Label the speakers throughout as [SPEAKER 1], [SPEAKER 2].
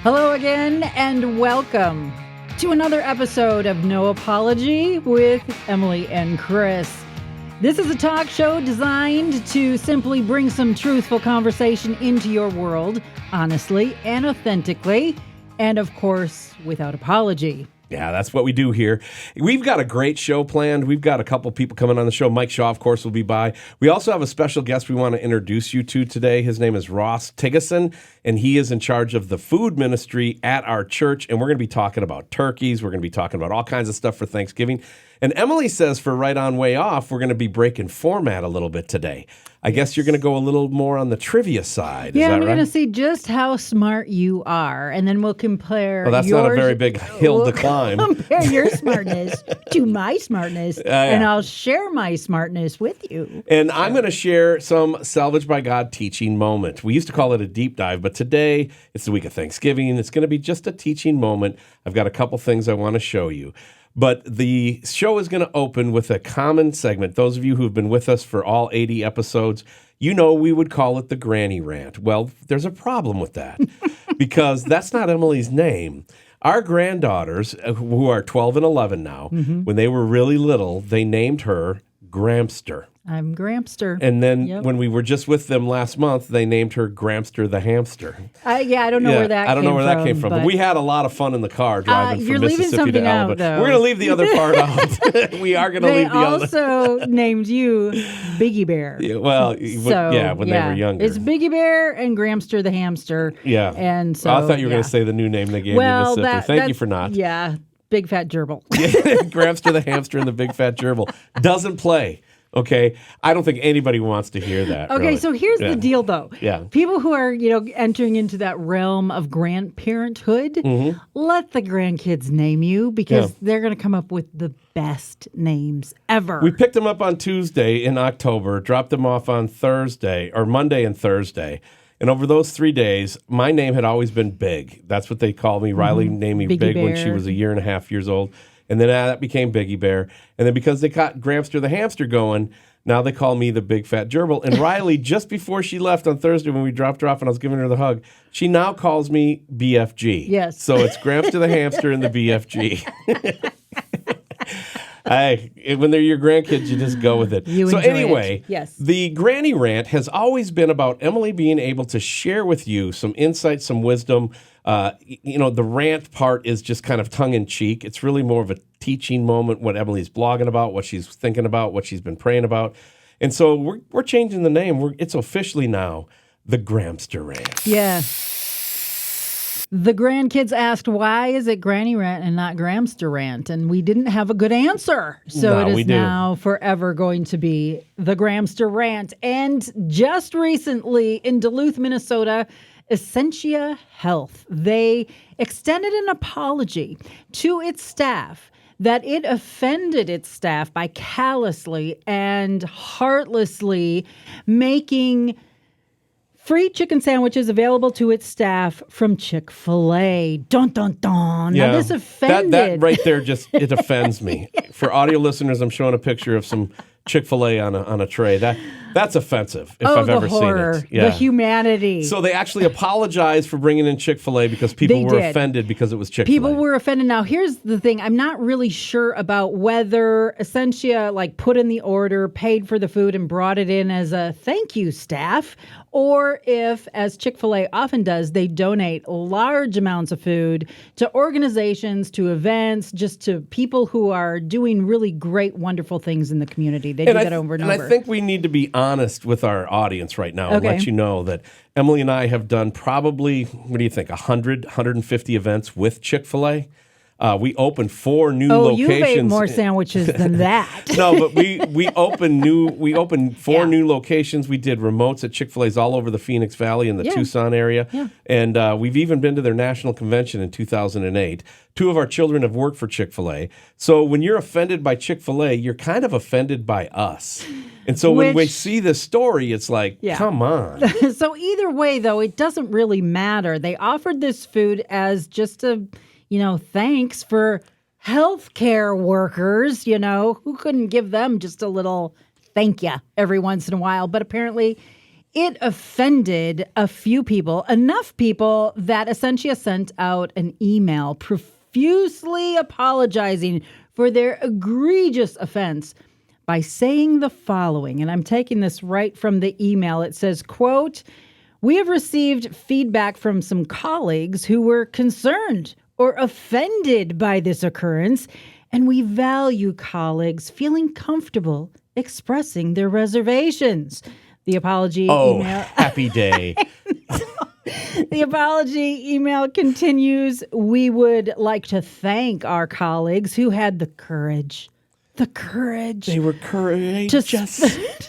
[SPEAKER 1] Hello again, and welcome to another episode of No Apology with Emilee and Chris. This is a talk show designed to simply bring some truthful conversation into your world, honestly and authentically, and of course, without apology.
[SPEAKER 2] Yeah, that's what we do here. We've got a great show planned. We've got a couple people coming on the show. Mike Shaw, of course, will be by. We also have a special guest we want to introduce you to today. His name is Thygesen, and he is in charge of the food ministry at our church. And we're going to be talking about turkeys. We're going to be talking about all kinds of stuff for Thanksgiving. And Emilee says for Right On Way Off, we're going to be breaking format a little bit today. I guess you're going to go a little more on the trivia side.
[SPEAKER 1] Yeah,
[SPEAKER 2] is that
[SPEAKER 1] we're
[SPEAKER 2] right?
[SPEAKER 1] going to see just how smart you are, and then we'll compare.
[SPEAKER 2] Well, that's not a very big hill to climb.
[SPEAKER 1] Compare your smartness to my smartness, and I'll share my smartness with you.
[SPEAKER 2] And I'm going to share some Salvaged by God teaching moment. We used to call it a deep dive, but today it's the week of Thanksgiving. It's going to be just a teaching moment. I've got a couple things I want to show you. But the show is going to open with a common segment. Those of you who have been with us for all 80 episodes, you know we would call it the Granny Rant. Well, there's a problem with that because that's not Emilee's name. Our granddaughters, who are 12 and 11 now, when they were really little, they named her Gramster.
[SPEAKER 1] I'm Gramster.
[SPEAKER 2] And then when we were just with them last month, they named her Gramster the hamster.
[SPEAKER 1] I don't know where that came from.
[SPEAKER 2] I don't know where that came from. But we had a lot of fun in the car driving from Mississippi to Alabama.
[SPEAKER 1] Though.
[SPEAKER 2] We're going to leave the other part out. We are going to leave the other.
[SPEAKER 1] They also named you Biggie Bear.
[SPEAKER 2] Yeah, well, when they were younger.
[SPEAKER 1] It's Biggie Bear and Gramster the hamster.
[SPEAKER 2] Yeah.
[SPEAKER 1] And so
[SPEAKER 2] I thought you were going to say the new name they gave you in Mississippi. Thank you for not.
[SPEAKER 1] Yeah. Big Fat Gerbil.
[SPEAKER 2] Gramster the hamster and the Big Fat Gerbil. Doesn't play. Okay, I don't think anybody wants to hear that.
[SPEAKER 1] Okay,
[SPEAKER 2] really.
[SPEAKER 1] So here's the deal, though.
[SPEAKER 2] Yeah.
[SPEAKER 1] People who are, entering into that realm of grandparenthood, let the grandkids name you because they're going to come up with the best names ever.
[SPEAKER 2] We picked them up on Tuesday in October, dropped them off on Monday and Thursday. And over those 3 days, my name had always been Big. That's what they called me. Riley named me Big when she was 1.5 years old. And then that became Biggie Bear. And then because they got Gramster the hamster going, now they call me the Big Fat Gerbil. And Riley, just before she left on Thursday when we dropped her off and I was giving her the hug, she now calls me BFG.
[SPEAKER 1] Yes.
[SPEAKER 2] So it's Gramster the hamster and the BFG. When they're your grandkids, you just go with it. So anyway, the Granny Rant has always been about Emilee being able to share with you some insight, some wisdom. The rant part is just kind of tongue-in-cheek. It's really more of a teaching moment, what Emilee's blogging about, what she's thinking about, what she's been praying about. And so we're changing the name. It's officially now the Gramster Rant.
[SPEAKER 1] Yeah. The grandkids asked, why is it Granny Rant and not Gramster Rant? And we didn't have a good answer. So it is now forever going to be the Gramster Rant. And just recently in Duluth, Minnesota, Essentia Health, they extended an apology to its staff that it offended its staff by callously and heartlessly making free chicken sandwiches available to its staff from Chick-fil-A. Dun, dun, dun.
[SPEAKER 2] Yeah,
[SPEAKER 1] now, this offended.
[SPEAKER 2] That right there it offends me. For audio listeners, I'm showing a picture of some Chick-fil-A on a tray. That's offensive if I've ever seen it.
[SPEAKER 1] Yeah. The humanity.
[SPEAKER 2] So they actually apologized for bringing in Chick-fil-A because people were offended because it was Chick-fil-A.
[SPEAKER 1] People were offended. Now, here's the thing. I'm not really sure about whether Essentia put in the order, paid for the food, and brought it in as a thank you, staff, or if, as Chick-fil-A often does, they donate large amounts of food to organizations, to events, just to people who are doing really great, wonderful things in the community. They do that over and over.
[SPEAKER 2] And I think we need to be honest with our audience right now and let you know that Emilee and I have done probably, what do you think, 100, 150 events with Chick-fil-A. We opened 4 new locations.
[SPEAKER 1] You've ate more sandwiches than that.
[SPEAKER 2] No, but we opened 4 new locations. We did remotes at Chick-fil-A's all over the Phoenix Valley and the Tucson area. Yeah. And we've even been to their national convention in 2008. 2 of our children have worked for Chick-fil-A. So when you're offended by Chick-fil-A, you're kind of offended by us. And so when we see this story, it's like, come on.
[SPEAKER 1] So either way, though, it doesn't really matter. They offered this food as just a thanks for healthcare workers, who couldn't give them just a little thank you every once in a while. But apparently it offended a few people, enough people that Essentia sent out an email profusely apologizing for their egregious offense by saying the following, and I'm taking this right from the email. It says, quote, "We have received feedback from some colleagues who were concerned or offended by this occurrence, and we value colleagues feeling comfortable expressing their reservations." The apology email.
[SPEAKER 2] Happy day.
[SPEAKER 1] The apology email continues. "We would like to thank our colleagues who had the courage.
[SPEAKER 2] They were courageous.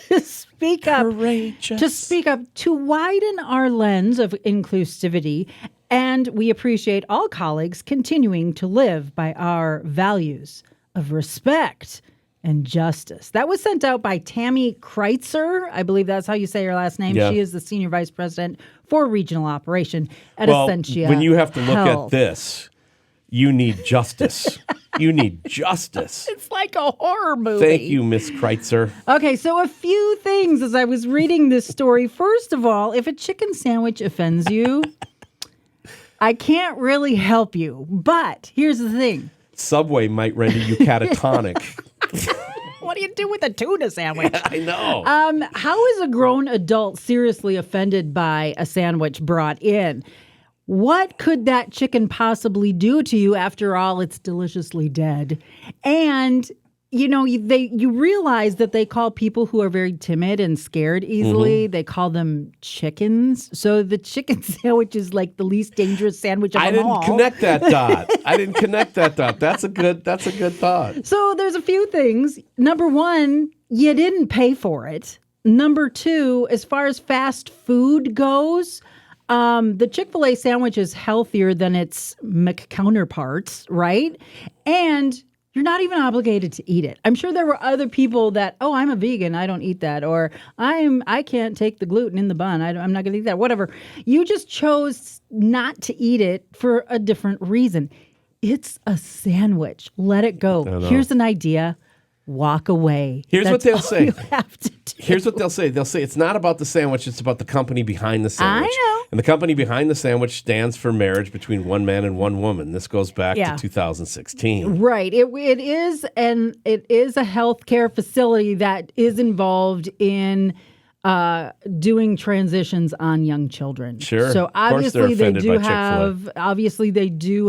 [SPEAKER 1] To speak up.
[SPEAKER 2] Courageous.
[SPEAKER 1] To speak up, to widen our lens of inclusivity. And we appreciate all colleagues continuing to live by our values of respect and justice." That was sent out by Tammy Kreitzer. I believe that's how you say her last name.
[SPEAKER 2] Yeah.
[SPEAKER 1] She is the Senior Vice President for Regional Operation at Essentia
[SPEAKER 2] when you have to look
[SPEAKER 1] Health.
[SPEAKER 2] at this, you need justice. You need justice.
[SPEAKER 1] It's like a horror movie.
[SPEAKER 2] Thank you, Miss Kreitzer.
[SPEAKER 1] Okay, so a few things as I was reading this story. First of all, if a chicken sandwich offends you, I can't really help you. But here's the thing.
[SPEAKER 2] Subway might render you catatonic.
[SPEAKER 1] What do you do with a tuna sandwich?
[SPEAKER 2] I know.
[SPEAKER 1] How is a grown adult seriously offended by a sandwich brought in? What could that chicken possibly do to you? After all, it's deliciously dead. And, you know, you realize that they call people who are very timid and scared easily, they call them chickens. So the chicken sandwich is like the least dangerous sandwich of them all.
[SPEAKER 2] I didn't connect that dot. That's a good thought.
[SPEAKER 1] So there's a few things. Number one, you didn't pay for it. Number two, as far as fast food goes, the Chick-fil-A sandwich is healthier than its counterparts, right? And you're not even obligated to eat it. I'm sure there were other people that, oh, I'm a vegan, I don't eat that, or I can't take the gluten in the bun, I'm not going to eat that, whatever. You just chose not to eat it for a different reason. It's a sandwich. Let it go. Here's an idea. Walk away.
[SPEAKER 2] Here's what they'll say.
[SPEAKER 1] You have to do.
[SPEAKER 2] Here's what they'll say. They'll say it's not about the sandwich, it's about the company behind the sandwich.
[SPEAKER 1] I know.
[SPEAKER 2] And the company behind the sandwich stands for marriage between one man and one woman. This goes back to 2016.
[SPEAKER 1] Right. It is a healthcare facility that is involved in doing transitions on young children.
[SPEAKER 2] Sure.
[SPEAKER 1] So obviously they do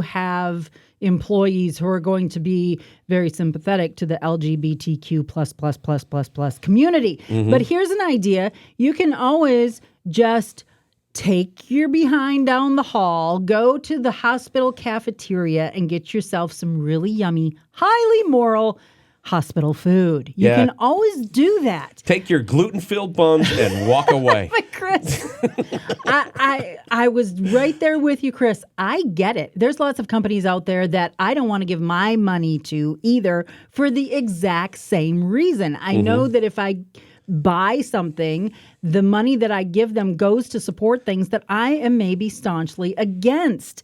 [SPEAKER 1] have employees who are going to be very sympathetic to the LGBTQ plus community. But here's an idea. You can always just take your behind down the hall, go to the hospital cafeteria and get yourself some really yummy, highly moral hospital food. You can always do that.
[SPEAKER 2] Take your gluten-filled buns and walk away.
[SPEAKER 1] But Chris, I was right there with you, Chris. I get it. There's lots of companies out there that I don't want to give my money to either for the exact same reason. I know that if I buy something, the money that I give them goes to support things that I am maybe staunchly against.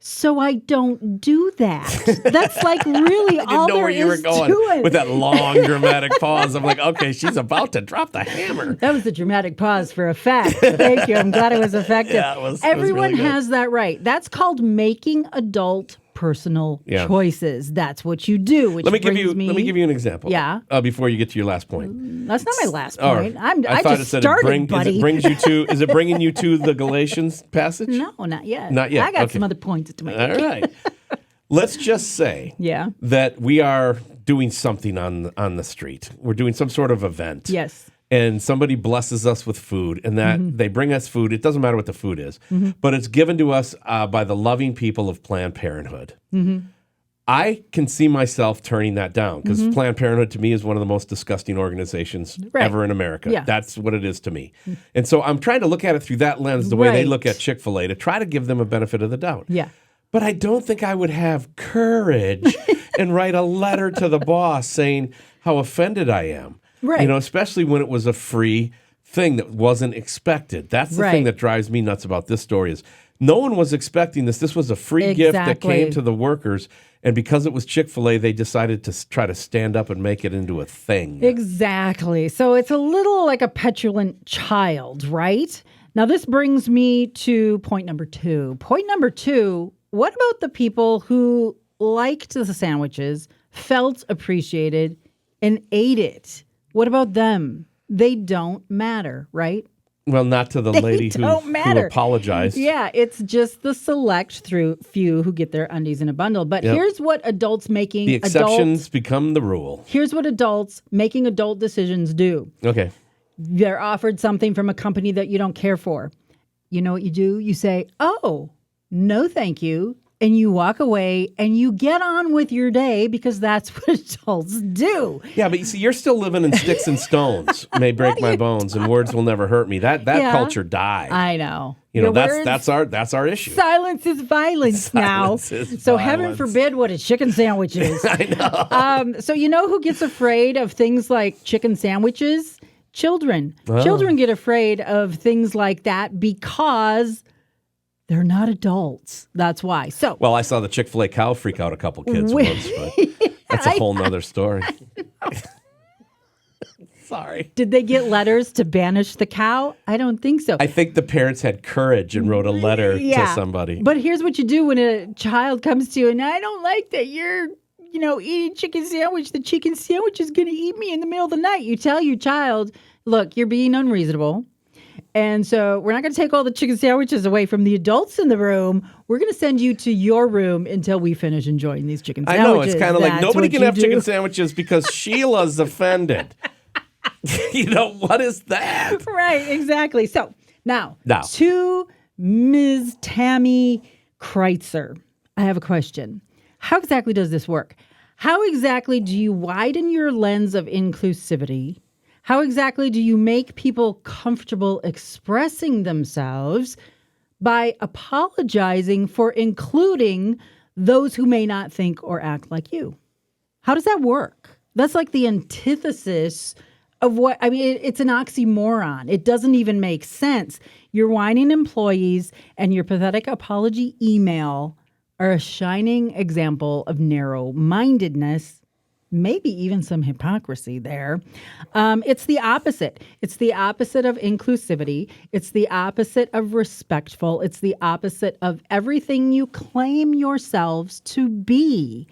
[SPEAKER 1] So I don't do that. That's like really all there is to it. I didn't know where you were going
[SPEAKER 2] with that long dramatic pause. I'm like, okay, she's about to drop the hammer.
[SPEAKER 1] That was the dramatic pause for effect. Thank you. I'm glad it was effective.
[SPEAKER 2] Yeah, it was
[SPEAKER 1] Everyone
[SPEAKER 2] really
[SPEAKER 1] has that right. That's called making adult personal choices. That's what you do. Which
[SPEAKER 2] let me give you an example.
[SPEAKER 1] Yeah.
[SPEAKER 2] Before you get to your last point.
[SPEAKER 1] That's not my last point.
[SPEAKER 2] I thought
[SPEAKER 1] just started, buddy.
[SPEAKER 2] Is it bringing you to the Galatians passage?
[SPEAKER 1] No, not yet.
[SPEAKER 2] Not yet.
[SPEAKER 1] I got some other points to make.
[SPEAKER 2] All right. Let's just say that we are doing something on the street. We're doing some sort of event.
[SPEAKER 1] Yes.
[SPEAKER 2] And somebody blesses us with food, and that they bring us food. It doesn't matter what the food is, but it's given to us by the loving people of Planned Parenthood. I can see myself turning that down because Planned Parenthood to me is one of the most disgusting organizations ever in America.
[SPEAKER 1] Yeah.
[SPEAKER 2] That's what it is to me. And so I'm trying to look at it through that lens, the way they look at Chick-fil-A, to try to give them a benefit of the doubt.
[SPEAKER 1] Yeah.
[SPEAKER 2] But I don't think I would have courage and write a letter to the boss saying how offended I am.
[SPEAKER 1] Right.
[SPEAKER 2] You know, especially when it was a free thing that wasn't expected. That's the thing that drives me nuts about this story is no one was expecting this. This was a free gift that came to the workers, And because it was Chick-fil-A, they decided to try to stand up and make it into a thing.
[SPEAKER 1] Exactly. So it's a little like a petulant child, right? Now, this brings me to point number 2. Point number 2, what about the people who liked the sandwiches, felt appreciated, and ate it? What about them? They don't matter, right?
[SPEAKER 2] Well, not to the lady who apologized.
[SPEAKER 1] Yeah, it's just the select few who get their undies in a bundle. But here's what adults making
[SPEAKER 2] the exceptions become the rule.
[SPEAKER 1] Here's what adults making adult decisions do.
[SPEAKER 2] Okay.
[SPEAKER 1] They're offered something from a company that you don't care for. You know what you do? You say, "Oh, no, thank you." And you walk away and you get on with your day because that's what adults do.
[SPEAKER 2] Yeah, but you see, you're still living in sticks and stones. May break my bones and words will never hurt me. That culture died.
[SPEAKER 1] I know.
[SPEAKER 2] You know, that's our issue.
[SPEAKER 1] Silence is violence now. So heaven forbid what a chicken sandwich is.
[SPEAKER 2] I know.
[SPEAKER 1] So you know who gets afraid of things like chicken sandwiches? Children. Oh. Children get afraid of things like that because they're not adults. That's why. So,
[SPEAKER 2] well, I saw the Chick-fil-A cow freak out a couple kids once, but that's a whole nother story. Sorry.
[SPEAKER 1] Did they get letters to banish the cow? I don't think so.
[SPEAKER 2] I think the parents had courage and wrote a letter to somebody.
[SPEAKER 1] But here's what you do when a child comes to you, and I don't like that you're, eating chicken sandwich. The chicken sandwich is going to eat me in the middle of the night. You tell your child, look, you're being unreasonable. And so we're not going to take all the chicken sandwiches away from the adults in the room. We're going to send you to your room until we finish enjoying these chicken sandwiches.
[SPEAKER 2] I know. It's kind of like nobody can have chicken sandwiches because Sheila's offended. What is that?
[SPEAKER 1] Right, exactly. So now, to Ms. Tammy Kreitzer, I have a question. How exactly does this work? How exactly do you widen your lens of inclusivity? How exactly do you make people comfortable expressing themselves by apologizing for including those who may not think or act like you? How does that work? That's like the antithesis of it's an oxymoron. It doesn't even make sense. Your whining employees and your pathetic apology email are a shining example of narrow-mindedness. Maybe even some hypocrisy there. It's the opposite. It's the opposite of inclusivity. It's the opposite of respectful. It's the opposite of everything you claim yourselves to be.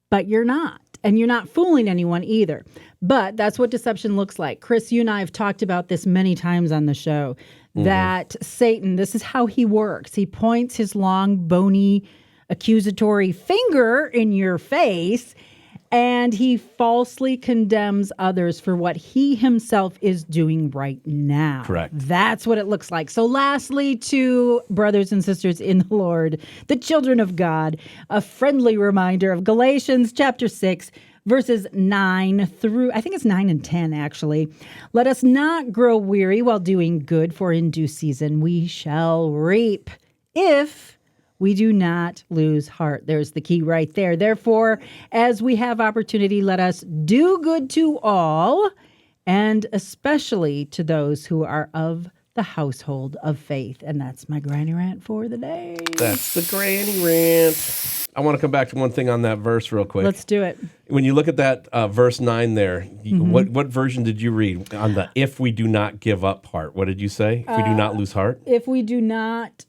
[SPEAKER 1] But you're not. And you're not fooling anyone either. But that's what deception looks like. Chris, you and I have talked about this many times on the show, that Satan, this is how he works. He points his long, bony, accusatory finger in your face, and he falsely condemns others for what he himself is doing right now.
[SPEAKER 2] Correct.
[SPEAKER 1] That's what it looks like. So lastly, to brothers and sisters in the Lord, the children of God, a friendly reminder of Galatians chapter 6, verses 9 through, I think it's 9 and 10, actually. Let us not grow weary while doing good, for in due season we shall reap if we do not lose heart. There's the key right there. Therefore, as we have opportunity, let us do good to all, and especially to those who are of the household of faith. And that's my granny rant for the day.
[SPEAKER 2] That's the granny rant. I want to come back to one thing on that verse real quick.
[SPEAKER 1] Let's do it.
[SPEAKER 2] When you look at that verse 9 there, what version did you read on the if we do not give up part? What did you say? If we do not lose heart?
[SPEAKER 1] If we do not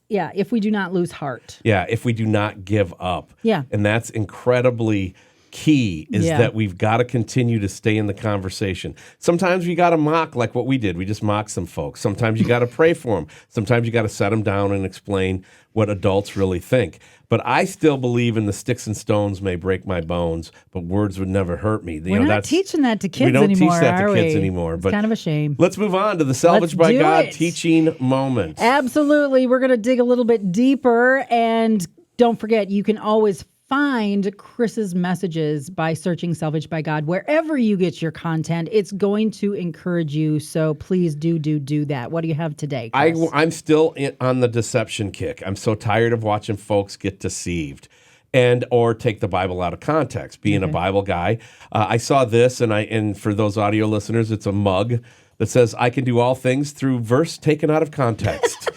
[SPEAKER 1] lose heart.
[SPEAKER 2] Yeah, if we do not give up.
[SPEAKER 1] Yeah.
[SPEAKER 2] And that's incredibly key is that we've got to continue to stay in the conversation. Sometimes we got to mock like what we did. We just mocked some folks. Sometimes you got to pray for them. Sometimes you got to set them down and explain what adults really think. But I still believe in the sticks and stones may break my bones, but words would never hurt me.
[SPEAKER 1] We're not teaching that to kids anymore,
[SPEAKER 2] We don't teach that to kids anymore.
[SPEAKER 1] It's kind of a shame.
[SPEAKER 2] Let's move on to the Salvaged by God teaching moment.
[SPEAKER 1] Absolutely. We're going to dig a little bit deeper. And don't forget, you can always find Chris's messages by searching Salvaged by God. Wherever you get your content, it's going to encourage you. So please do that. What do you have today, Chris?
[SPEAKER 2] I'm still on the deception kick. I'm so tired of watching folks get deceived and or take the Bible out of context. Being a Bible guy, I saw this, and for those audio listeners, it's a mug that says, I can do all things through verse taken out of context.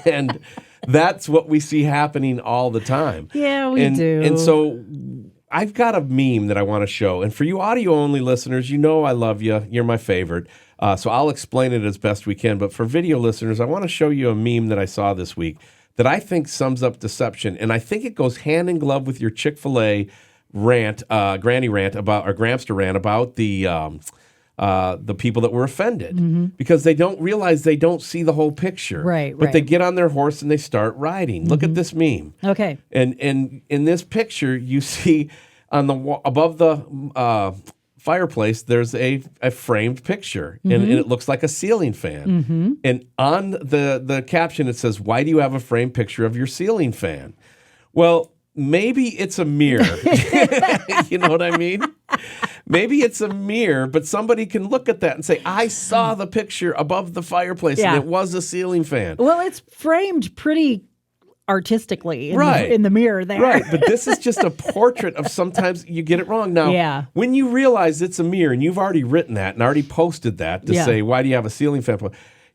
[SPEAKER 2] and That's what we see happening all the time.
[SPEAKER 1] Yeah, we do.
[SPEAKER 2] And so I've got a meme that I want to show. And for you audio-only listeners, you know I love you. You're my favorite. So I'll explain it as best we can. But for video listeners, I want to show you a meme that I saw this week that I think sums up deception. And I think it goes hand in glove with your Chick-fil-A rant, granny rant about, or Gramster rant about the people that were offended, because they don't realize they don't see the whole picture.
[SPEAKER 1] Right.
[SPEAKER 2] But they get on their horse and they start riding. Look at this meme.
[SPEAKER 1] Okay.
[SPEAKER 2] And in this picture, you see on the above the fireplace, there's a framed picture, and it looks like a ceiling fan. And on the caption, it says, "Why do you have a framed picture of your ceiling fan?" Well, maybe it's a mirror. You know what I mean? Maybe it's a mirror, but somebody can look at that and say, I saw the picture above the fireplace, and it was a ceiling fan.
[SPEAKER 1] Well, it's framed pretty artistically in the mirror there.
[SPEAKER 2] Right, but this is just a portrait of, sometimes you get it wrong. Now, when you realize it's a mirror, and you've already written that and already posted that to say, why do you have a ceiling fan?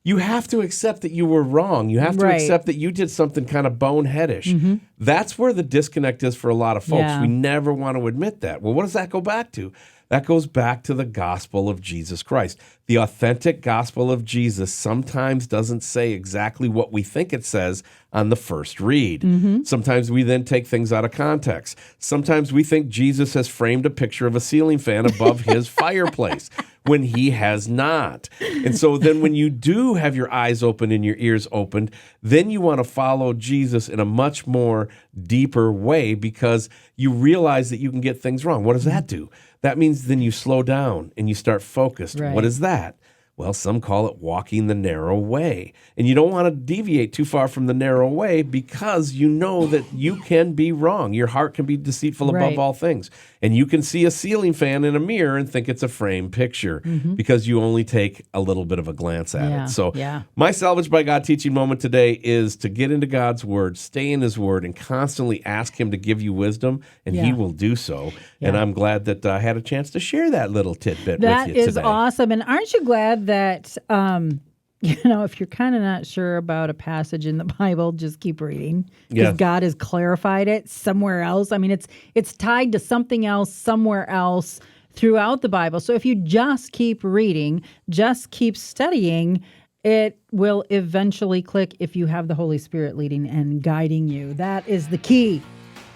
[SPEAKER 2] You have to accept that you were wrong. You have to accept that you did something kind of boneheadish. That's where the disconnect is for a lot of folks. We never want to admit that. Well, what does that go back to? That goes back to the gospel of Jesus Christ. The authentic gospel of Jesus sometimes doesn't say exactly what we think it says on the first read. Sometimes we then take things out of context. Sometimes we think Jesus has framed a picture of a ceiling fan above his fireplace when he has not. And so then when you do have your eyes open and your ears opened, then you want to follow Jesus in a much more deeper way, because you realize that you can get things wrong. What does that do? That means then you slow down and you start focused. What is that? Well, some call it walking the narrow way. And you don't want to deviate too far from the narrow way, because you know that you can be wrong. Your heart can be deceitful above all things. And you can see a ceiling fan in a mirror and think it's a framed picture because you only take a little bit of a glance at it. So my Salvaged by God teaching moment today is to get into God's word, stay in his word, and constantly ask him to give you wisdom, and he will do so. And I'm glad that I had a chance to share that little tidbit with you today.
[SPEAKER 1] That is awesome. And aren't you glad that, if you're kind of not sure about a passage in the Bible, just keep reading, because God has clarified it somewhere else. I mean, it's tied to something else somewhere else throughout the Bible. So if you just keep reading, just keep studying, it will eventually click if you have the Holy Spirit leading and guiding you. That is the key.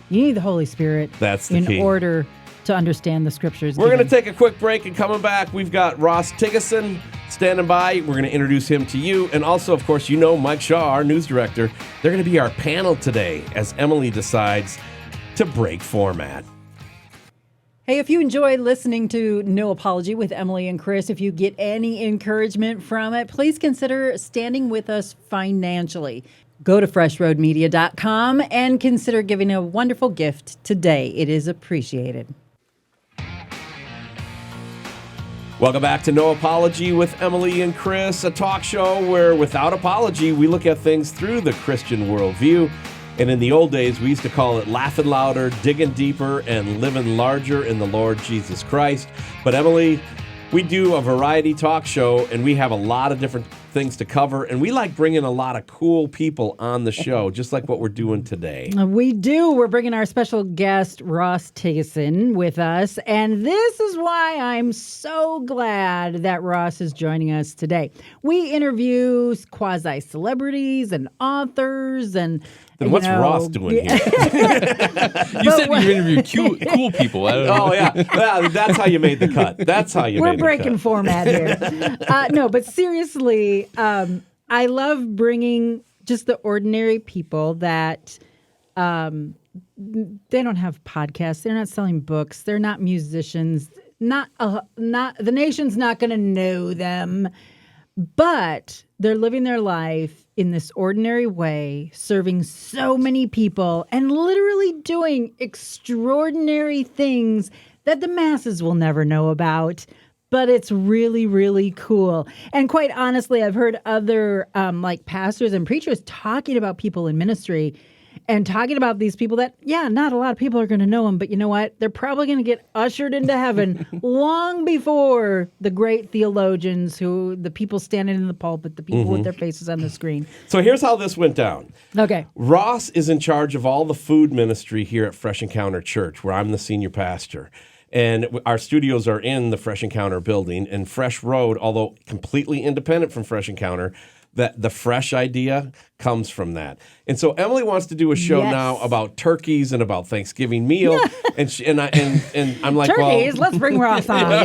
[SPEAKER 1] You need the Holy Spirit in order to understand the scriptures.
[SPEAKER 2] We're going to take a quick break, and coming back, we've got Ross Thygesen standing by. We're going to introduce him to you. And also, of course, Mike Shaw, our news director. They're going to be our panel today as Emilee decides to break format.
[SPEAKER 1] Hey, if you enjoy listening to No Apology with Emilee and Chris, if you get any encouragement from it, please consider standing with us financially. Go to freshroadmedia.com and consider giving a wonderful gift today. It is appreciated.
[SPEAKER 2] Welcome back to No Apology with Emilee and Chris, a talk show where, without apology, we look at things through the Christian worldview. And in the old days, we used to call it laughing louder, digging deeper, and living larger in the Lord Jesus Christ. But Emilee, we do a variety talk show, and we have a lot of different things to cover, and we like bringing a lot of cool people on the show, just like what we're doing today.
[SPEAKER 1] We do. We're bringing our special guest, Ross Thygesen, with us, and this is why I'm so glad that Ross is joining us today. We interview quasi-celebrities and authors and
[SPEAKER 2] Then what's Ross doing here?
[SPEAKER 3] You said you interviewed cool people. I don't know.
[SPEAKER 2] Oh, yeah. That's how you made the cut. That's how you made the cut.
[SPEAKER 1] We're breaking format here. No, but seriously, I love bringing just the ordinary people that they don't have podcasts. They're not selling books. They're not musicians. Not the nation's not going to know them, but they're living their life in this ordinary way, serving so many people and literally doing extraordinary things that the masses will never know about. But it's really, really cool. And quite honestly, I've heard other like pastors and preachers talking about people in ministry, and talking about these people that, not a lot of people are going to know them, but you know what? They're probably going to get ushered into heaven long before the great theologians, the people standing in the pulpit, the people with their faces on the screen.
[SPEAKER 2] So here's how this went down.
[SPEAKER 1] Okay.
[SPEAKER 2] Ross is in charge of all the food ministry here at Fresh Encounter Church, where I'm the senior pastor. And our studios are in the Fresh Encounter building. And Fresh Road, although completely independent from Fresh Encounter, that the fresh idea comes from that. And so Emilee wants to do a show now about turkeys and about Thanksgiving meal. and I'm like,
[SPEAKER 1] turkeys, let's bring Ross on.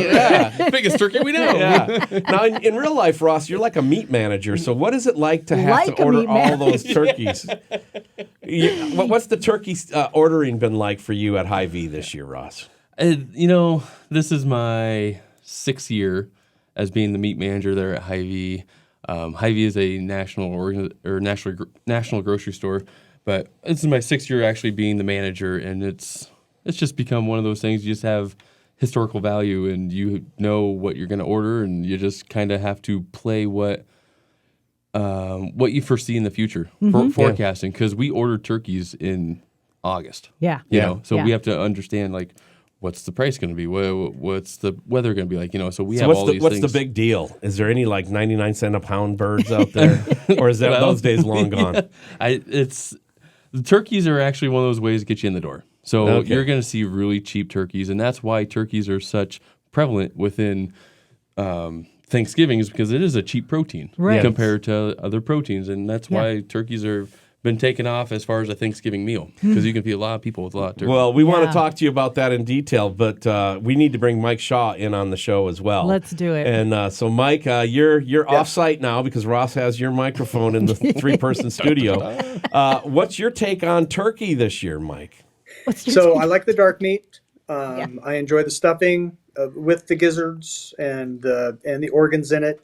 [SPEAKER 3] Biggest turkey we know.
[SPEAKER 2] Now, in real life, Ross, you're like a meat manager. So what is it like to have to order all those turkeys? What's the turkey ordering been like for you at Hy-Vee this year, Ross?
[SPEAKER 3] This is my 6th year as being the meat manager there at Hy-Vee. Hy-Vee is a national grocery store, but this is my 6th year actually being the manager, and it's just become one of those things. You just have historical value, and you know what you're going to order, and you just kind of have to play what you foresee in the future for forecasting, because we ordered turkeys in August. So we have to understand what's the price going to be? What's the weather going to be like? So we have all these things.
[SPEAKER 2] What's the big deal? Is there any 99-cent a pound birds out there, or is that those days long gone?
[SPEAKER 3] The turkeys are actually one of those ways to get you in the door. So you're going to see really cheap turkeys, and that's why turkeys are such prevalent within Thanksgiving, is because it is a cheap protein compared to other proteins, and that's why turkeys are been taken off as far as a Thanksgiving meal, because you can feed a lot of people with a lot of turkey.
[SPEAKER 2] Well, we want to talk to you about that in detail, but we need to bring Mike Shaw in on the show as well.
[SPEAKER 1] Let's do it.
[SPEAKER 2] And so, Mike, you're off-site now because Ross has your microphone in the 3-person studio. What's your take on turkey this year, Mike?
[SPEAKER 4] I like the dark meat. I enjoy the stuffing with the gizzards and the organs in it,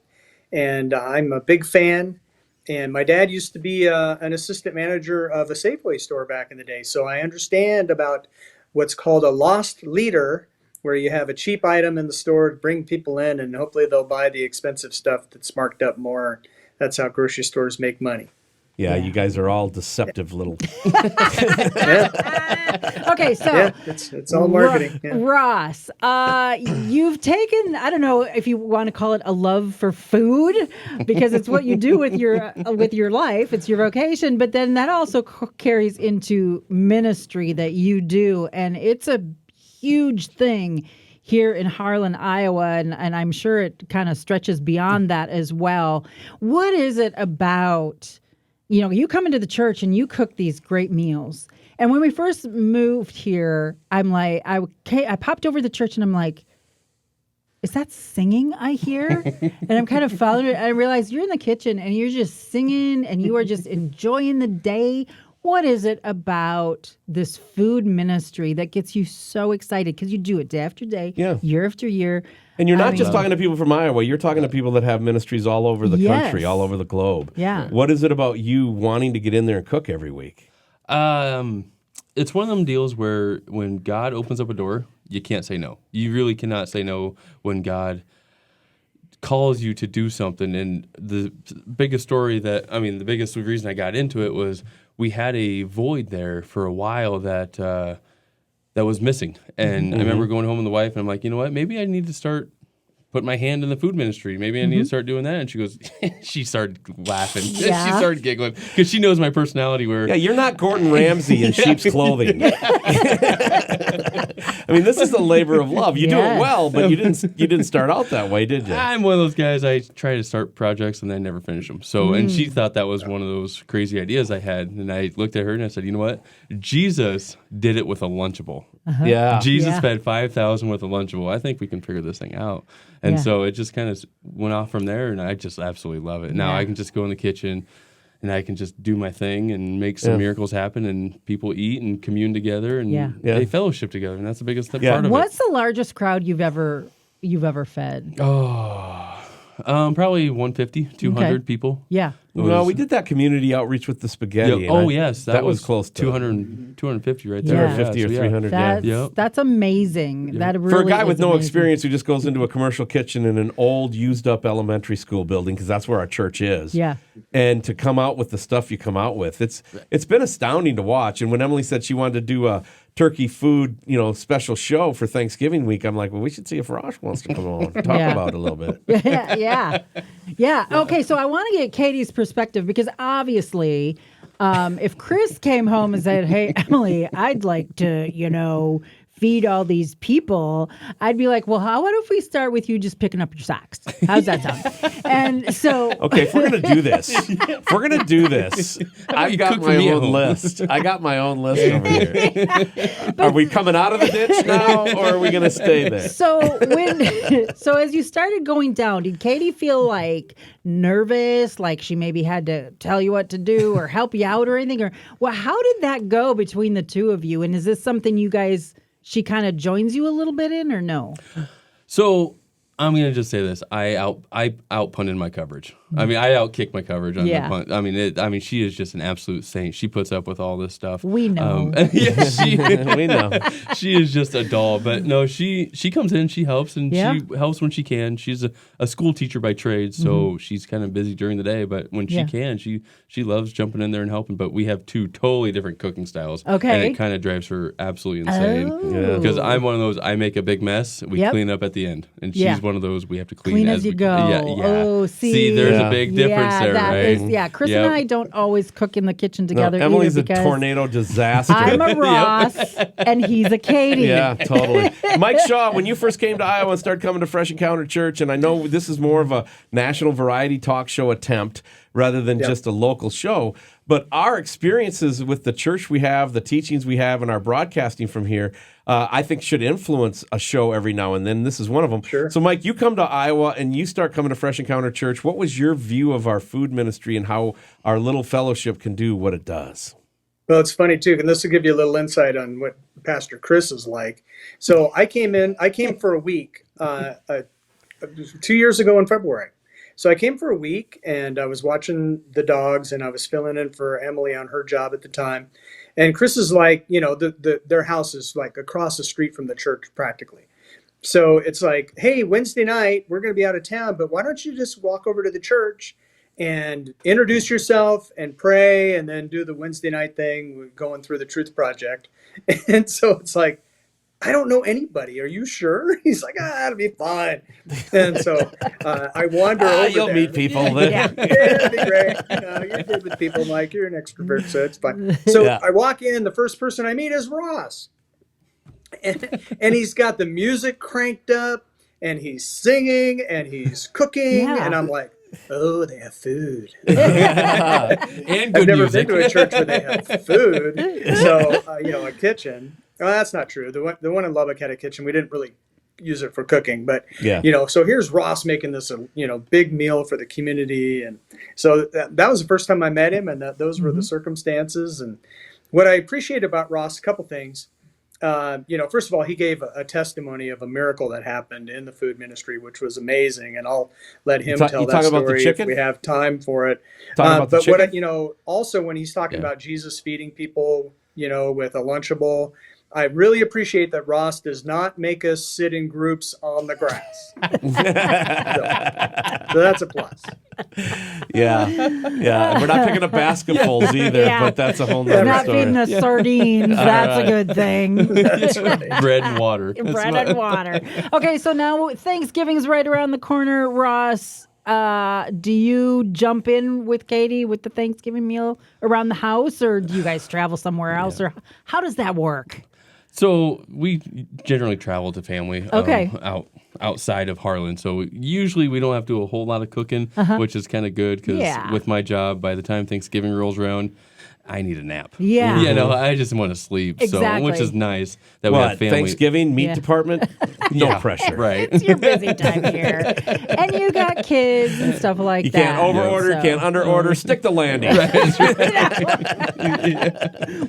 [SPEAKER 4] and I'm a big fan. And my dad used to be an assistant manager of a Safeway store back in the day. So I understand about what's called a lost leader, where you have a cheap item in the store to bring people in, and hopefully they'll buy the expensive stuff that's marked up more. That's how grocery stores make money.
[SPEAKER 2] Yeah, you guys are all deceptive little.
[SPEAKER 1] Okay, so
[SPEAKER 4] it's all marketing.
[SPEAKER 1] Ross, you've taken, I don't know if you want to call it a love for food, because it's what you do with your life. It's your vocation, but then that also carries into ministry that you do, and it's a huge thing here in Harlan, Iowa, and I'm sure it kind of stretches beyond that as well. What is it about? You come into the church and you cook these great meals. And when we first moved here, I'm like, I popped over to the church and I'm like, is that singing I hear? And I'm kind of following it. I realize you're in the kitchen and you're just singing and you are just enjoying the day. What is it about this food ministry that gets you so excited? Because you do it day after day, year after year.
[SPEAKER 2] And you're not just talking to people from Iowa. You're talking to people that have ministries all over the country, all over the globe.
[SPEAKER 1] Yeah.
[SPEAKER 2] What is it about you wanting to get in there and cook every week?
[SPEAKER 3] It's one of them deals where when God opens up a door, you can't say no. You really cannot say no when God calls you to do something. And the biggest reason I got into it was we had a void there for a while that was missing. And I remember going home with the wife, and I'm like, you know what? Maybe I need to start putting my hand in the food ministry. Maybe I need to start doing that. And she goes, she started laughing.
[SPEAKER 1] Yeah.
[SPEAKER 3] She started giggling because she knows my personality. Where
[SPEAKER 2] you're not Gordon Ramsay in sheep's clothing. I mean, this is a labor of love. You do it well, but you didn't start out that way, did you?
[SPEAKER 3] I'm one of those guys. I try to start projects and then never finish them. So, and she thought that was one of those crazy ideas I had. And I looked at her and I said, you know what? Jesus did it with a Lunchable.
[SPEAKER 2] Yeah.
[SPEAKER 3] Jesus fed 5,000 with a Lunchable. I think we can figure this thing out. And so it just kind of went off from there, and I just absolutely love it. Now I can just go in the kitchen, and I can just do my thing and make some miracles happen, and people eat and commune together, and they fellowship together, and that's the biggest part of it.
[SPEAKER 1] What's the largest crowd you've ever fed?
[SPEAKER 3] Oh, Probably 150, 200 people.
[SPEAKER 1] Yeah.
[SPEAKER 2] No, we did that community outreach with the spaghetti.
[SPEAKER 3] Yeah. Oh, yes.
[SPEAKER 2] That was close to
[SPEAKER 3] 250 right there.
[SPEAKER 1] Yeah.
[SPEAKER 2] 250 or 300.
[SPEAKER 1] That's amazing.
[SPEAKER 3] Yeah.
[SPEAKER 1] That really
[SPEAKER 2] For a guy with
[SPEAKER 1] is
[SPEAKER 2] no
[SPEAKER 1] amazing.
[SPEAKER 2] experience who just goes into a commercial kitchen in an old, used-up elementary school building, because that's where our church is.
[SPEAKER 1] Yeah.
[SPEAKER 2] And to come out with the stuff you come out with, it's been astounding to watch. And when Emilee said she wanted to do a turkey food, special show for Thanksgiving week, I'm like, well, we should see if Rosh wants to come on and talk about it a little bit.
[SPEAKER 1] Yeah. Okay, so I want to get Katie's perspective because obviously, if Chris came home and said, "Hey, Emilee, I'd like to, feed all these people," I'd be like, "Well, what if we start with you just picking up your socks? How's that sound?" And so,
[SPEAKER 2] okay, if we're gonna do this, I've got my own list. I got my own list over here. Are we coming out of the ditch now, or are we gonna stay there?
[SPEAKER 1] So as you started going down, did Katie feel like nervous, like she maybe had to tell you what to do or help you out or anything? Or how did that go between the two of you? And is this something she kind of joins you a little bit in, or no?
[SPEAKER 3] So I'm gonna just say this: I outpunted my coverage. I mean, I outkicked my coverage on the punt. I mean, she is just an absolute saint. She puts up with all this stuff.
[SPEAKER 1] We know.
[SPEAKER 2] We know.
[SPEAKER 3] She is just a doll. But no, she comes in, she helps, and she helps when she can. She's a school teacher by trade, so she's kind of busy during the day. But when she can, she loves jumping in there and helping. But we have two totally different cooking styles.
[SPEAKER 1] Okay.
[SPEAKER 3] And it kind of drives her absolutely insane. Because I'm one of those, I make a big mess, we clean up at the end. And she's one of those, we have to clean
[SPEAKER 1] as you go.
[SPEAKER 3] Yeah.
[SPEAKER 1] Oh, see,
[SPEAKER 3] there's a big difference there, right?
[SPEAKER 1] Chris and I don't always cook in the kitchen together.
[SPEAKER 2] Emilee's
[SPEAKER 1] either
[SPEAKER 2] a tornado disaster.
[SPEAKER 1] I'm a Ross and he's a Katie.
[SPEAKER 2] Yeah, totally. Mike Shaw, when you first came to Iowa and started coming to Fresh Encounter Church, and I know this is more of a national variety talk show attempt rather than just a local show, but our experiences with the church we have, the teachings we have, and our broadcasting from here, I think should influence a show every now and then. This is one of them.
[SPEAKER 4] Sure.
[SPEAKER 2] So, Mike, you come to Iowa and you start coming to Fresh Encounter Church. What was your view of our food ministry and how our little fellowship can do what it does?
[SPEAKER 4] Well, it's funny too, and this will give you a little insight on what Pastor Chris is like. So I came for a week 2 years ago in February. So I came for a week and I was watching the dogs and I was filling in for Emilee on her job at the time. And Chris is like, their house is like across the street from the church practically. So it's like, hey, Wednesday night, we're going to be out of town, but why don't you just walk over to the church and introduce yourself and pray and then do the Wednesday night thing. We're going through the Truth Project. And so it's like, I don't know anybody. Are you sure? He's like, it'll be fine. And so I wander over
[SPEAKER 2] you'll
[SPEAKER 4] there.
[SPEAKER 2] meet people then.
[SPEAKER 4] Yeah, it'll be great. You're good with people, Mike. You're an extrovert, so it's fine. So I walk in. The first person I meet is Ross. And he's got the music cranked up, and he's singing, and he's cooking. And I'm like, oh, they have food.
[SPEAKER 3] And good
[SPEAKER 4] I've never
[SPEAKER 3] music.
[SPEAKER 4] been to a church where they have food. So, a kitchen. Well, that's not true. The one in Lubbock had a kitchen. We didn't really use it for cooking, but so here's Ross making this big meal for the community, and so that was the first time I met him, and those were the circumstances. And what I appreciate about Ross, a couple things. First of all, he gave a testimony of a miracle that happened in the food ministry, which was amazing, and I'll let him tell that story if we have time for it. But also when he's talking about Jesus feeding people, with a Lunchable. I really appreciate that Ross does not make us sit in groups on the grass. So that's a plus.
[SPEAKER 2] Yeah. We're not picking up basketfuls either, but that's a whole nother
[SPEAKER 1] not
[SPEAKER 2] story.
[SPEAKER 1] feeding us sardines. That's a good thing.
[SPEAKER 4] That's right.
[SPEAKER 3] Bread and water.
[SPEAKER 1] Bread and water. Okay, so now Thanksgiving's right around the corner. Ross, do you jump in with Katie with the Thanksgiving meal around the house, or do you guys travel somewhere else, or how does that work?
[SPEAKER 3] So we generally travel to family outside of Harlan. So usually we don't have to do a whole lot of cooking, which is kind of good because with my job, by the time Thanksgiving rolls around, I need a nap.
[SPEAKER 1] Yeah.
[SPEAKER 3] You know, I just want to sleep.
[SPEAKER 1] Exactly.
[SPEAKER 3] So, which is nice that we
[SPEAKER 2] What,
[SPEAKER 3] have family.
[SPEAKER 2] Thanksgiving, meat department? No
[SPEAKER 3] Yeah,
[SPEAKER 2] pressure.
[SPEAKER 3] Right.
[SPEAKER 1] It's your busy time here. And you got kids and stuff like
[SPEAKER 2] You
[SPEAKER 1] that.
[SPEAKER 2] can't overorder, can't underorder. Stick to landing.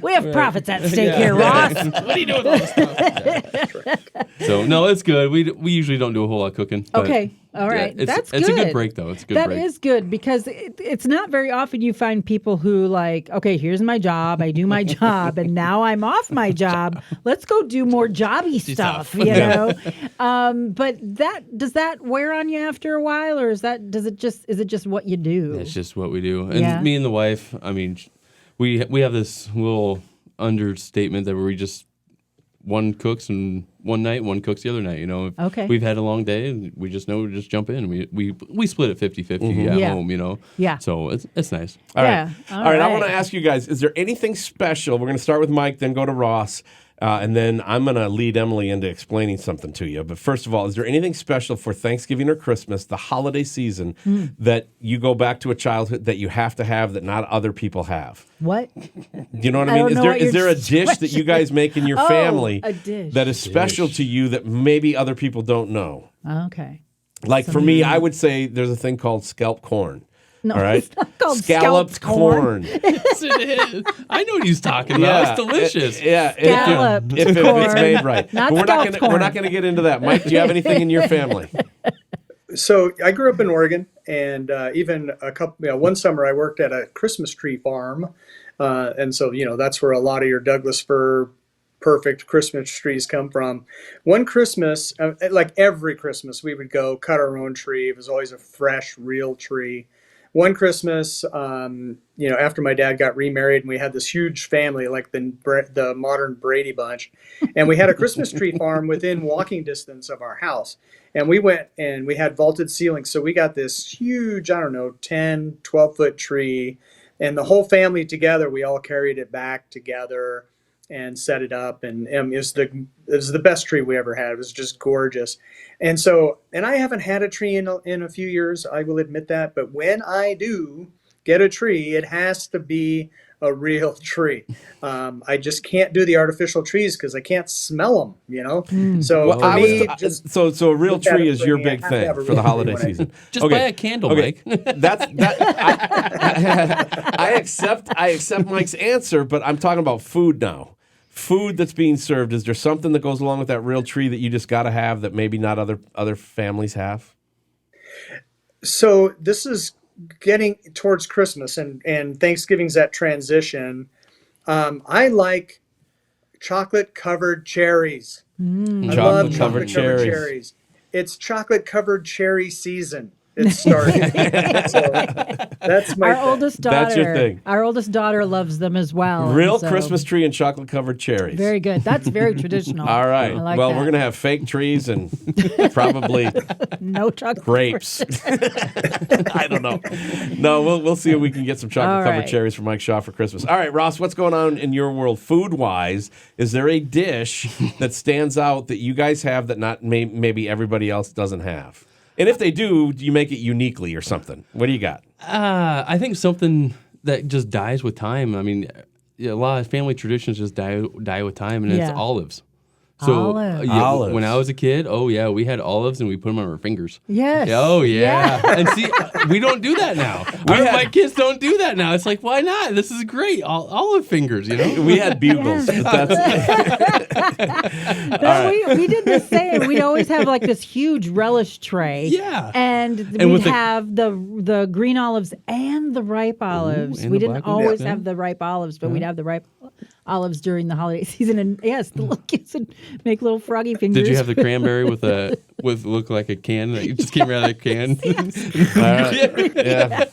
[SPEAKER 1] We have profits at stake here, Ross.
[SPEAKER 3] What are you doing with all this stuff? So, no, it's good. We usually don't do a whole lot of cooking. But
[SPEAKER 1] Okay. All right.
[SPEAKER 3] That's
[SPEAKER 1] good.
[SPEAKER 3] It's a good break, though. It's a good break.
[SPEAKER 1] That is good because it's not very often you find people who like, okay, here's my job. I do my job and now I'm off my job. Let's go do more jobby stuff, you know? But does that wear on you after a while or is it just what you do?
[SPEAKER 3] It's just what we do. And me and the wife, I mean, we have this little understatement that we just one cooks and one night, one cooks the other night. You know,
[SPEAKER 1] Okay.
[SPEAKER 3] We've had a long day, and we just know to just jump in. We split it 50-50 at home. You know,
[SPEAKER 1] Yeah.
[SPEAKER 3] So it's nice.
[SPEAKER 2] All right.
[SPEAKER 1] Yeah.
[SPEAKER 2] All right. I want to ask you guys, is there anything special? We're going to start with Mike, then go to Ross. And then I'm going to lead Emilee into explaining something to you. But first of all, is there anything special for Thanksgiving or Christmas, the holiday season, that you go back to a childhood that you have to have that not other people have?
[SPEAKER 1] What?
[SPEAKER 2] You know what I mean?
[SPEAKER 1] don't know what
[SPEAKER 2] Is there a
[SPEAKER 1] your
[SPEAKER 2] dish that you guys make in your family
[SPEAKER 1] a dish.
[SPEAKER 2] that is special to you that maybe other people don't know?
[SPEAKER 1] Okay.
[SPEAKER 2] Like for me, I would say there's a thing called scalloped corn.
[SPEAKER 1] No,
[SPEAKER 2] All right,
[SPEAKER 1] it's not called
[SPEAKER 2] scalloped corn.
[SPEAKER 3] Yes, it is. I know what he's talking about. It's delicious.
[SPEAKER 1] Scalloped
[SPEAKER 2] if
[SPEAKER 1] corn.
[SPEAKER 2] it's made right.
[SPEAKER 1] Not
[SPEAKER 2] But
[SPEAKER 1] scalloped
[SPEAKER 2] we're
[SPEAKER 1] corn.
[SPEAKER 2] not going to get into that. Mike, do you have anything in your family?
[SPEAKER 4] So I grew up in Oregon, and even one summer I worked at a Christmas tree farm, and so that's where a lot of your Douglas fir perfect Christmas trees come from. One Christmas, like every Christmas, we would go cut our own tree. It was always a fresh, real tree. One Christmas, after my dad got remarried and we had this huge family, like the modern Brady Bunch, and we had a Christmas tree farm within walking distance of our house. And we went and we had vaulted ceilings. So we got this huge, 10, 12-foot tree. And the whole family together, we all carried it back together and set it up. And it was the best tree we ever had. It was just gorgeous. And I haven't had a tree in a few years, I will admit that. But when I do get a tree, it has to be a real tree. I just can't do the artificial trees because I can't smell them, So
[SPEAKER 2] Well,
[SPEAKER 4] for me,
[SPEAKER 2] so a real tree is your big thing for the holiday season.
[SPEAKER 3] Just buy a candle, Mike.
[SPEAKER 2] I accept Mike's answer, but I'm talking about food now. Food that's being served. Is there something that goes along with that real tree that you just got to have that maybe not other families have?
[SPEAKER 4] So this is getting towards Christmas and Thanksgiving's that transition. I like chocolate-covered cherries. I love chocolate-covered cherries. It's chocolate-covered cherry season. It's starting. So that's my thing.
[SPEAKER 1] Oldest daughter.
[SPEAKER 2] That's your thing.
[SPEAKER 1] Our oldest daughter loves them as well.
[SPEAKER 2] Real
[SPEAKER 1] so-
[SPEAKER 2] Christmas tree and chocolate-covered cherries.
[SPEAKER 1] Very good. That's very traditional.
[SPEAKER 2] All right.
[SPEAKER 1] I like
[SPEAKER 2] Well,
[SPEAKER 1] that.
[SPEAKER 2] we're going to have fake trees and probably
[SPEAKER 1] No chocolate.
[SPEAKER 2] grapes. I don't know. No, we'll see if we can get some chocolate-covered
[SPEAKER 1] right.
[SPEAKER 2] cherries for Mike Shaw for Christmas. All right, Ross, what's going on in your world food-wise? Is there a dish that stands out that you guys have that not maybe everybody else doesn't have? And if they do you make it uniquely or something? What do you got?
[SPEAKER 3] I think something that just dies with time. I mean, a lot of family traditions just die with time, and it's olives. So
[SPEAKER 1] Olives.
[SPEAKER 3] When I was a kid, we had olives and we put them on our fingers.
[SPEAKER 1] Yes.
[SPEAKER 3] Oh yeah. And see, we don't do that now. My kids don't do that now. It's like, why not? This is great. Olive fingers,
[SPEAKER 2] We had bugles. But
[SPEAKER 1] We did the same. We'd always have like this huge relish tray.
[SPEAKER 3] Yeah.
[SPEAKER 1] And we'd have the green olives and the ripe olives.
[SPEAKER 3] and
[SPEAKER 1] We
[SPEAKER 3] the
[SPEAKER 1] didn't
[SPEAKER 3] black ones.
[SPEAKER 1] always
[SPEAKER 3] Yeah.
[SPEAKER 1] have the ripe olives, but we'd have the ripe olives during the holiday season. And yes, the little kids would make little froggy fingers.
[SPEAKER 3] Did you have the cranberry with look like a can that you just came out of a can?
[SPEAKER 2] yeah.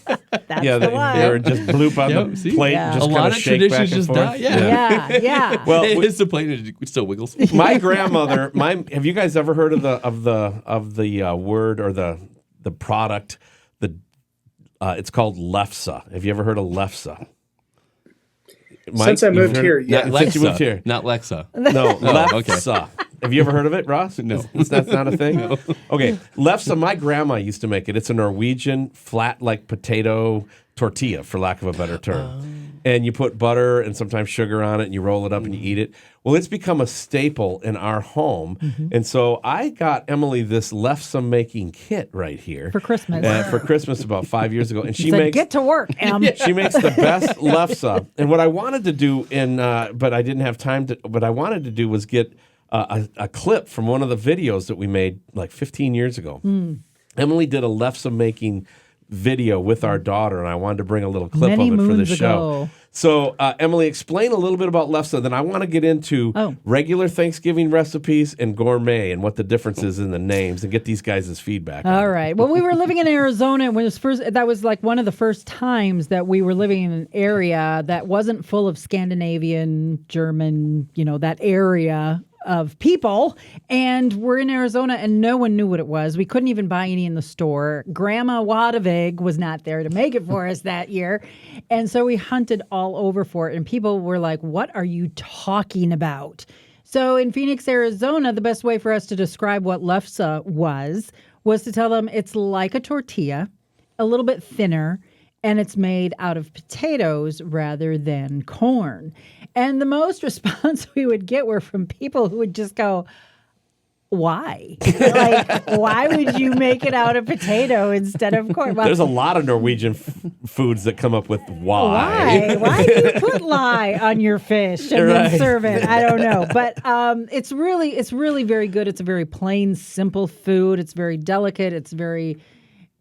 [SPEAKER 1] That's
[SPEAKER 2] Yeah,
[SPEAKER 1] the
[SPEAKER 2] they
[SPEAKER 1] one.
[SPEAKER 2] were just bloop on
[SPEAKER 3] Yep,
[SPEAKER 2] the
[SPEAKER 3] see?
[SPEAKER 2] plate,
[SPEAKER 1] Yeah.
[SPEAKER 2] just
[SPEAKER 3] A
[SPEAKER 2] kind
[SPEAKER 3] lot
[SPEAKER 2] of
[SPEAKER 3] of
[SPEAKER 2] shake back
[SPEAKER 3] traditions
[SPEAKER 2] and
[SPEAKER 3] just
[SPEAKER 2] forth.
[SPEAKER 3] die. Yeah.
[SPEAKER 1] Yeah.
[SPEAKER 2] Well,
[SPEAKER 3] It hits the plate and it still wiggles.
[SPEAKER 2] my grandmother, have you guys ever heard of the word or the product? It's called lefse. Have you ever heard of lefse? Mike,
[SPEAKER 4] Since I
[SPEAKER 2] you've
[SPEAKER 4] moved
[SPEAKER 2] heard
[SPEAKER 4] here,
[SPEAKER 2] it?
[SPEAKER 4] yeah.
[SPEAKER 2] Since you moved here.
[SPEAKER 3] Not Lexa.
[SPEAKER 2] No, lefse.
[SPEAKER 3] okay.
[SPEAKER 2] Have you ever heard of it, Ross?
[SPEAKER 3] No.
[SPEAKER 2] That's not a thing? No. Okay. Lefse, my grandma used to make it. It's a Norwegian flat like potato tortilla, for lack of a better term. and you put butter and sometimes sugar on it, and you roll it up and you eat it. Well, it's become a staple in our home. And so I got Emilee this lefse making kit right here.
[SPEAKER 1] For Christmas.
[SPEAKER 2] For Christmas about 5 years ago. And she
[SPEAKER 1] said,
[SPEAKER 2] makes...
[SPEAKER 1] get to work, Em.
[SPEAKER 2] She makes the best lefse. And what I wanted to do, but I didn't have time to, what I wanted to do was get a clip from one of the videos that we made like 15 years ago. Emilee did a lefse making video with our daughter, and I wanted to bring a little clip
[SPEAKER 1] Many
[SPEAKER 2] of it for the
[SPEAKER 1] moons
[SPEAKER 2] show.
[SPEAKER 1] ago.
[SPEAKER 2] So, Emilee, explain a little bit about lefse. Then I want to get into regular Thanksgiving recipes and gourmet and what the difference is in the names and get these guys' feedback.
[SPEAKER 1] All right. Well, we were living in Arizona when it was first. That was like one of the first times that we were living in an area that wasn't full of Scandinavian, German, that area of people. And we're in Arizona and no one knew what it was. We couldn't even buy any in the store. Grandma Wadavig was not there to make it for us that year. And so we hunted all over for it. And people were like, what are you talking about? So in Phoenix, Arizona, the best way for us to describe what lefse was to tell them it's like a tortilla, a little bit thinner, and it's made out of potatoes rather than corn. And the most response we would get were from people who would just go, why? Like, why would you make it out of potato instead of corn? Well,
[SPEAKER 2] there's a lot of Norwegian foods that come up with why.
[SPEAKER 1] Why do you put lye on your fish and then serve it? I don't know. But it's really very good. It's a very plain, simple food. It's very delicate.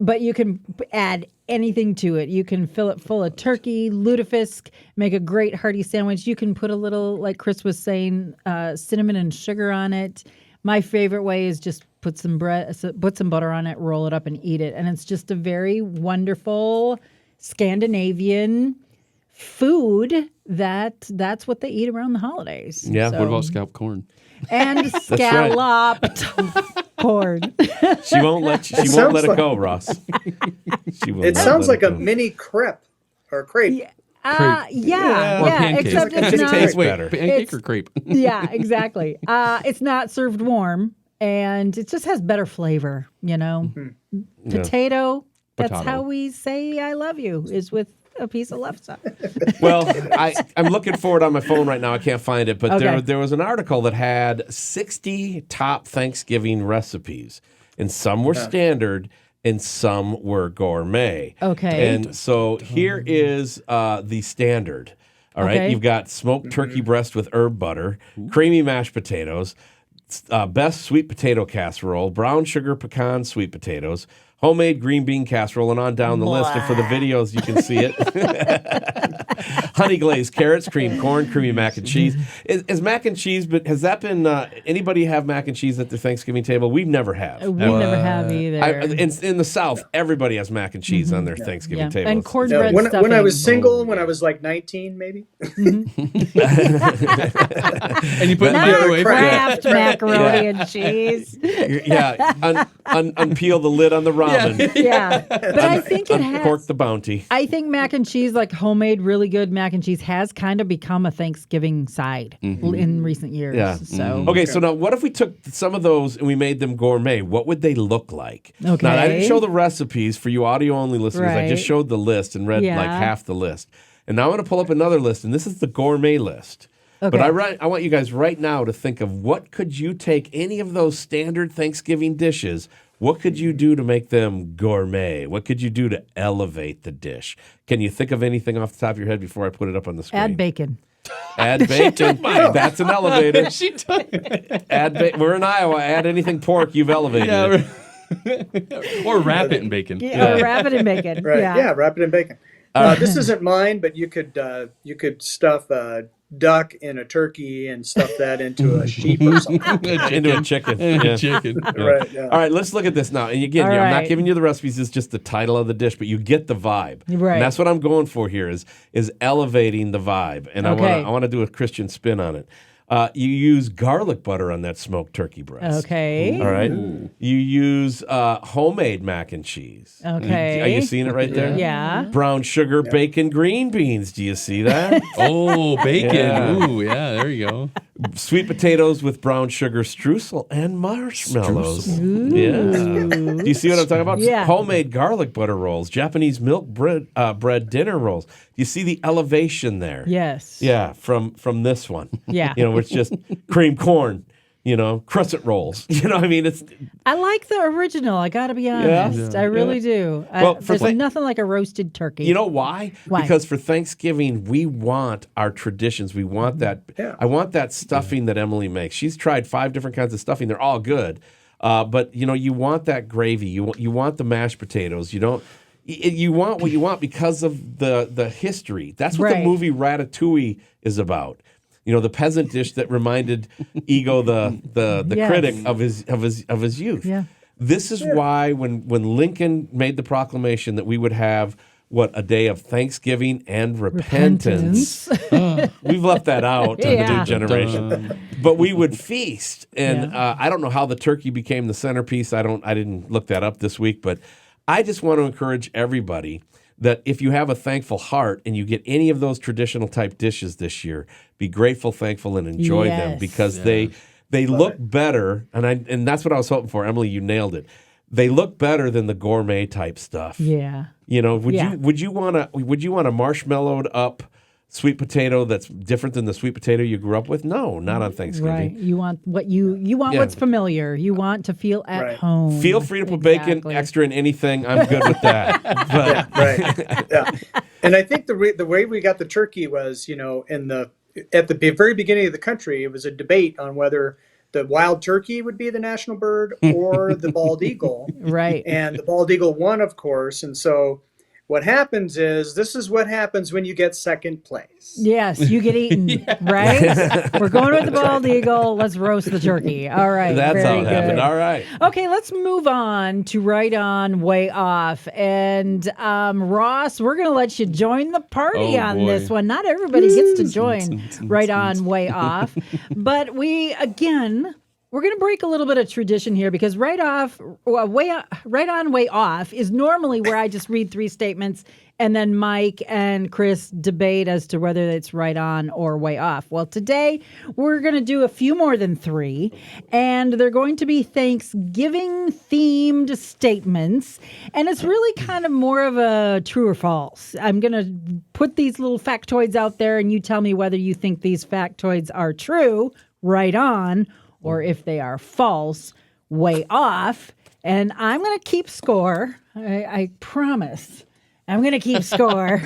[SPEAKER 1] But you can add anything to it. You can fill it full of turkey, lutefisk, make a great hearty sandwich. You can put a little, like Chris was saying, cinnamon and sugar on it. My favorite way is just put some butter on it, roll it up, and eat it. And it's just a very wonderful Scandinavian food that's what they eat around the holidays.
[SPEAKER 2] Yeah.
[SPEAKER 3] What about scalloped corn?
[SPEAKER 1] And scalloped corn.
[SPEAKER 2] She won't let it go, Ross.
[SPEAKER 4] It sounds like a mini crepe or crepe.
[SPEAKER 1] Yeah. Except
[SPEAKER 2] it
[SPEAKER 1] it's
[SPEAKER 2] just
[SPEAKER 1] not.
[SPEAKER 2] tastes better.
[SPEAKER 3] Pancake or crepe?
[SPEAKER 1] Yeah, exactly. It's not served warm, and it just has better flavor. Potato. That's how we say "I love you" is with a piece of lefse.
[SPEAKER 2] Well, I'm looking for it on my phone right now. I can't find it, but there was an article that had 60 top Thanksgiving recipes, and some were standard and some were gourmet.
[SPEAKER 1] Okay.
[SPEAKER 2] And so here is the standard. All right. You've got smoked turkey breast with herb butter, creamy mashed potatoes, best sweet potato casserole, brown sugar pecan sweet potatoes, homemade green bean casserole, and on down the list. And for the videos, you can see it. Honey glazed carrots, creamed corn, creamy mac and cheese. Is mac and cheese, but has that been, anybody have mac and cheese at their Thanksgiving table? We never have.
[SPEAKER 1] We never have either.
[SPEAKER 2] In the South, everybody has mac and cheese on their Thanksgiving table.
[SPEAKER 1] And cornbread stuffing.
[SPEAKER 4] When I was single, when I was like 19, maybe.
[SPEAKER 3] And you put it in the microwave.
[SPEAKER 1] Kraft macaroni and cheese.
[SPEAKER 2] Unpeel the lid on the ramen.
[SPEAKER 1] Yeah. But I think it has.
[SPEAKER 2] Uncork the bounty.
[SPEAKER 1] I think mac and cheese, like homemade, really good mac and cheese, has kind of become a Thanksgiving side in recent years.
[SPEAKER 2] Yeah.
[SPEAKER 1] So
[SPEAKER 2] Okay, so now what if we took some of those and we made them gourmet? What would they look like?
[SPEAKER 1] Okay.
[SPEAKER 2] Now, I didn't show the recipes for you audio-only listeners. I just
[SPEAKER 1] Right.
[SPEAKER 2] showed the list and read like half the list. And now I'm going to pull up another list, and this is the gourmet list.
[SPEAKER 1] Okay.
[SPEAKER 2] But I want you guys right now to think of what could you take any of those standard Thanksgiving dishes, what could you do to make them gourmet? What could you do to elevate the dish? Can you think of anything off the top of your head before I put it up on the screen?
[SPEAKER 1] add bacon.
[SPEAKER 2] Add bacon. That's an elevator.
[SPEAKER 3] She took
[SPEAKER 2] We're in Iowa. Add anything pork, you've elevated it.
[SPEAKER 3] Or wrap it in bacon.
[SPEAKER 1] Yeah. Wrap it in bacon.
[SPEAKER 4] Right.
[SPEAKER 1] Yeah.
[SPEAKER 4] Wrap it in bacon. This isn't mine, but you could stuff a duck in a turkey and stuff that into a sheep or something.
[SPEAKER 2] Into a chicken. Yeah.
[SPEAKER 3] Chicken.
[SPEAKER 4] Right. Yeah.
[SPEAKER 2] All right, let's look at this now. And again,
[SPEAKER 1] All
[SPEAKER 2] I'm not
[SPEAKER 1] right.
[SPEAKER 2] giving you the recipes, it's just the title of the dish, but you get the vibe.
[SPEAKER 1] Right.
[SPEAKER 2] And that's what I'm going for here is elevating the vibe. And I want to do a Christian spin on it. You use garlic butter on that smoked turkey breast.
[SPEAKER 1] Okay.
[SPEAKER 2] All right. You use homemade mac and cheese.
[SPEAKER 1] Okay.
[SPEAKER 2] Are you seeing it right there?
[SPEAKER 1] Yeah.
[SPEAKER 2] Brown sugar, bacon, green beans. Do you see that?
[SPEAKER 3] Oh, bacon.
[SPEAKER 2] Yeah.
[SPEAKER 3] Ooh, yeah, there you go.
[SPEAKER 2] Sweet potatoes with brown sugar streusel and marshmallows. Yeah. Do you see what I'm talking about?
[SPEAKER 1] Yeah.
[SPEAKER 2] Homemade garlic butter rolls, Japanese milk bread dinner rolls. You see the elevation there?
[SPEAKER 1] Yes.
[SPEAKER 2] Yeah, from this one.
[SPEAKER 1] Yeah.
[SPEAKER 2] Where it's just cream corn, crescent rolls. I mean, it's...
[SPEAKER 1] I like the original. I got to be honest. I really do.
[SPEAKER 2] Well,
[SPEAKER 1] there's nothing like a roasted turkey.
[SPEAKER 2] You know why?
[SPEAKER 1] Why?
[SPEAKER 2] Because for Thanksgiving, we want our traditions. We want that.
[SPEAKER 4] Yeah.
[SPEAKER 2] I want that stuffing that Emilee makes. She's tried 5 different kinds of stuffing. They're all good. But, you want that gravy. You want the mashed potatoes. You don't... You want what you want because of the history. That's what the movie Ratatouille is about. The peasant dish that reminded Ego the critic of his youth.
[SPEAKER 1] Yeah.
[SPEAKER 2] This is why when Lincoln made the proclamation that we would have a day of Thanksgiving and repentance. We've left that out to the new generation. But we would feast. And I don't know how the turkey became the centerpiece. I didn't look that up this week, but I just want to encourage everybody that if you have a thankful heart and you get any of those traditional type dishes this year, be grateful, thankful, and enjoy them because they look better. And that's what I was hoping for. Emilee, you nailed it. They look better than the gourmet type stuff.
[SPEAKER 1] Yeah.
[SPEAKER 2] Would you want a marshmallowed up sweet potato that's different than the sweet potato you grew up with? No, not on Thanksgiving.
[SPEAKER 1] Right. You want what's familiar. You want to feel at home.
[SPEAKER 2] Feel free to put bacon extra in anything. I'm good with that. But
[SPEAKER 4] Yeah. And I think the way we got the turkey was, at the very beginning of the country, it was a debate on whether the wild turkey would be the national bird or the bald eagle.
[SPEAKER 1] Right.
[SPEAKER 4] And the bald eagle won, of course. And so what happens is, this is what happens when you get second place.
[SPEAKER 1] Yes, you get eaten, right? We're going with the bald eagle. Let's roast the turkey. All right.
[SPEAKER 2] That's
[SPEAKER 1] very
[SPEAKER 2] how it
[SPEAKER 1] good.
[SPEAKER 2] happened. All right.
[SPEAKER 1] Okay, let's move on to Right On, Way Off. And Ross, we're going to let you join the party on this one. Not everybody gets to join Right On, Way Off. But we're going to break a little bit of tradition here because Right On, Way Off is normally where I just read 3 statements and then Mike and Chris debate as to whether it's right on or way off. Well, today we're going to do a few more than 3, and they're going to be Thanksgiving-themed statements, and it's really kind of more of a true or false. I'm going to put these little factoids out there, and you tell me whether you think these factoids are true, right on, or if they are false, way off. And I'm going to keep score. I promise. I'm going to keep score.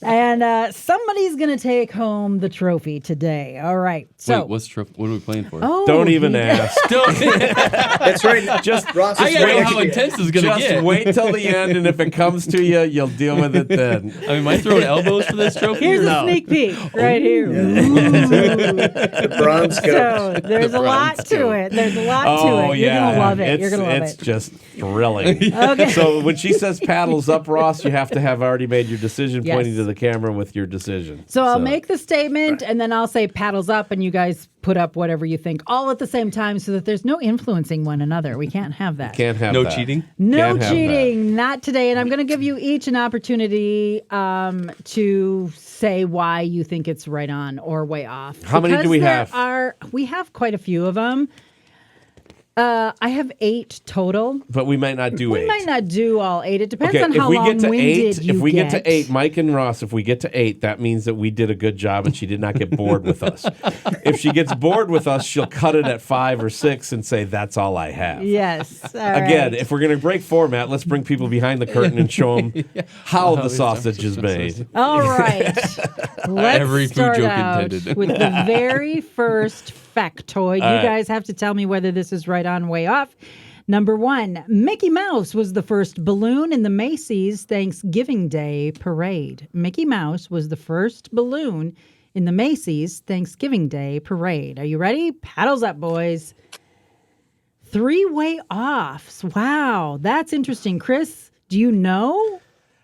[SPEAKER 1] And somebody's going to take home the trophy today. All right. So,
[SPEAKER 3] wait, what are we playing for?
[SPEAKER 1] Oh,
[SPEAKER 2] don't even ask.
[SPEAKER 4] That's right. Ross,
[SPEAKER 3] I gotta know how intense this is going to get.
[SPEAKER 2] Just wait till the end, and if it comes to you, you'll deal with it then.
[SPEAKER 3] I mean, am I throwing elbows for this trophy?
[SPEAKER 1] Here's
[SPEAKER 3] or
[SPEAKER 1] a
[SPEAKER 3] no?
[SPEAKER 1] sneak peek right here.
[SPEAKER 4] the bronze goat.
[SPEAKER 1] So there's a lot to it. There's a lot to it. You're going to love it. You're going to love
[SPEAKER 2] It's
[SPEAKER 1] it.
[SPEAKER 2] just thrilling.
[SPEAKER 1] Okay.
[SPEAKER 2] So when she says paddles up, Ross, you have to have already made your decision,
[SPEAKER 1] Yes.
[SPEAKER 2] pointing to the camera with your decision.
[SPEAKER 1] So I'll make the statement, and then I'll say paddles up, and you guys put up whatever you think, all at the same time, so that there's no influencing one another. We can't have that.
[SPEAKER 2] Can't have
[SPEAKER 3] No
[SPEAKER 2] that.
[SPEAKER 3] cheating?
[SPEAKER 1] No
[SPEAKER 2] Can't have
[SPEAKER 1] cheating, not today. And I'm going to give you each an opportunity to say why you think it's right on or way off.
[SPEAKER 2] How many do we have?
[SPEAKER 1] We have quite a few of them. I have 8 total.
[SPEAKER 2] But we might not do 8.
[SPEAKER 1] We might not do all 8. It depends
[SPEAKER 2] Okay,
[SPEAKER 1] on
[SPEAKER 2] if
[SPEAKER 1] how
[SPEAKER 2] we get to
[SPEAKER 1] long-winded
[SPEAKER 2] 8,
[SPEAKER 1] you
[SPEAKER 2] if we get
[SPEAKER 1] get
[SPEAKER 2] to 8, Mike and Ross, if we get to 8, that means that we did a good job and she did not get bored with us. If she gets bored with us, she'll cut it at 5 or 6 and say, that's all I have.
[SPEAKER 1] Yes.
[SPEAKER 2] Again, if we're going to break format, let's bring people behind the curtain and show them how the sausage is made.
[SPEAKER 1] All right. Let's
[SPEAKER 3] Every food
[SPEAKER 1] start
[SPEAKER 3] joke
[SPEAKER 1] out
[SPEAKER 3] intended.
[SPEAKER 1] with the very first factoid. You
[SPEAKER 2] right.
[SPEAKER 1] guys have to tell me whether this is right on, way off. Number 1, Mickey Mouse was the first balloon in the Macy's Thanksgiving Day Parade. Mickey Mouse was the first balloon in the Macy's Thanksgiving Day Parade. Are you ready? Paddles up, boys. 3 way offs. Wow, that's interesting. Chris, do you know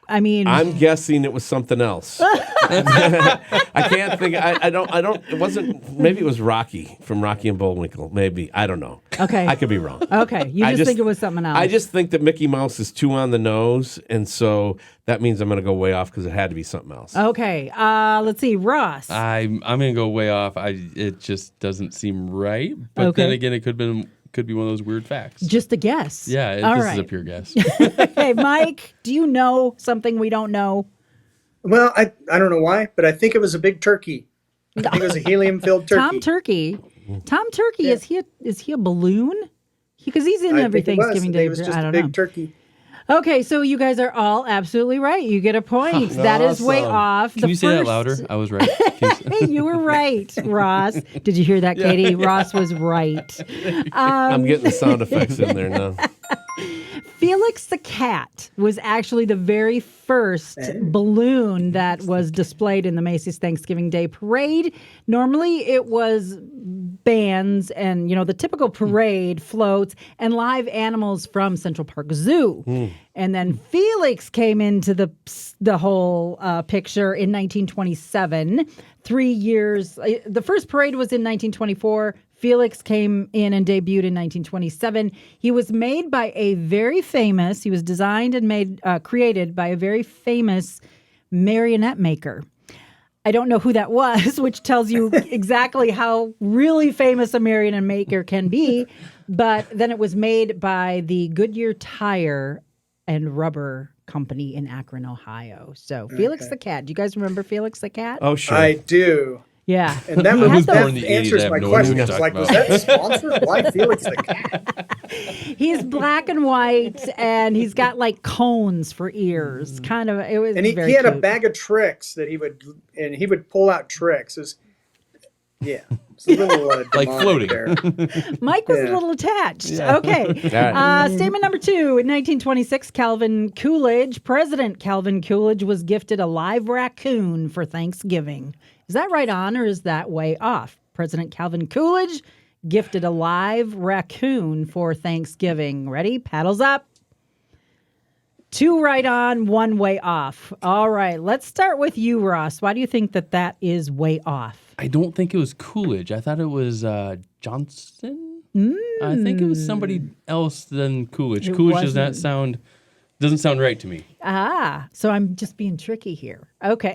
[SPEAKER 1] I mean,
[SPEAKER 2] I'm guessing it was something else. I can't think. I don't. It wasn't. Maybe it was Rocky from Rocky and Bullwinkle. Maybe, I don't know.
[SPEAKER 1] Okay,
[SPEAKER 2] I could be wrong.
[SPEAKER 1] Okay, you just think it was something else.
[SPEAKER 2] I just think that Mickey Mouse is too on the nose, and so that means I'm going to go way off because it had to be something else.
[SPEAKER 1] Okay, let's see, Ross.
[SPEAKER 3] I'm gonna go way off. It just doesn't seem right. But then again, it could be one of those weird facts.
[SPEAKER 1] Just a guess.
[SPEAKER 3] Yeah,
[SPEAKER 1] All
[SPEAKER 3] this
[SPEAKER 1] right.
[SPEAKER 3] is a pure guess.
[SPEAKER 1] Okay, Mike, do you know something we don't know?
[SPEAKER 4] Well, I don't know why, but I think it was a big turkey. I think it was a helium-filled turkey.
[SPEAKER 1] Tom Turkey.
[SPEAKER 4] Yeah.
[SPEAKER 1] Is he a balloon? Because he's in
[SPEAKER 4] I
[SPEAKER 1] every
[SPEAKER 4] think it was.
[SPEAKER 1] Thanksgiving
[SPEAKER 4] I think
[SPEAKER 1] Day.
[SPEAKER 4] it was just
[SPEAKER 1] I
[SPEAKER 4] a
[SPEAKER 1] don't
[SPEAKER 4] big
[SPEAKER 1] know.
[SPEAKER 4] turkey.
[SPEAKER 1] Okay, so you guys are all absolutely right. You get a point. That is way
[SPEAKER 2] Awesome.
[SPEAKER 1] off.
[SPEAKER 3] Can you say that louder? I was right.
[SPEAKER 1] You were right, Ross. Did you hear that, Katie? Ross was right.
[SPEAKER 2] I'm getting the sound effects in there now.
[SPEAKER 1] Felix the cat was actually the very first balloon that was displayed in the Macy's Thanksgiving Day Parade. Normally it was bands and, the typical parade floats and live animals from Central Park Zoo. And then Felix came into the whole picture in 1927. 3 years. The first parade was in 1924. Felix came in and debuted in 1927. He was made by a very famous, he was designed and created by a very famous marionette maker. I don't know who that was, which tells you exactly how really famous a marionette maker can be. But then it was made by the Goodyear Tire and Rubber Company in Akron, Ohio. So Felix the cat. Do you guys remember Felix the cat?
[SPEAKER 2] Oh, sure.
[SPEAKER 4] I do.
[SPEAKER 1] Yeah.
[SPEAKER 4] And that,
[SPEAKER 3] I was born in the 80s.
[SPEAKER 4] answers
[SPEAKER 3] I have
[SPEAKER 4] my
[SPEAKER 3] no
[SPEAKER 4] question.
[SPEAKER 3] idea
[SPEAKER 4] It's
[SPEAKER 3] what
[SPEAKER 4] like,
[SPEAKER 3] you're
[SPEAKER 4] was
[SPEAKER 3] talking
[SPEAKER 4] that sponsored? Why Felix the cat?
[SPEAKER 1] He's black and white, and he's got like cones for ears. Kind of, it was
[SPEAKER 4] And he
[SPEAKER 1] very
[SPEAKER 4] had a
[SPEAKER 1] cute.
[SPEAKER 4] bag of tricks that he would pull out tricks. It's a little
[SPEAKER 3] Like floating.
[SPEAKER 4] there.
[SPEAKER 1] Mike was a
[SPEAKER 4] Yeah.
[SPEAKER 1] little attached. Okay.
[SPEAKER 2] right.
[SPEAKER 1] Statement number 2. In 1926, President Calvin Coolidge was gifted a live raccoon for Thanksgiving. Is that right on or is that way off? President Calvin Coolidge gifted a live raccoon for Thanksgiving. Ready? Paddles up. 2 right on, 1 way off. All right. Let's start with you, Ross. Why do you think that is way off?
[SPEAKER 3] I don't think it was Coolidge. I thought it was Johnson. I think it was somebody else than Coolidge. Coolidge doesn't sound right to me.
[SPEAKER 1] So I'm just being tricky here. Okay.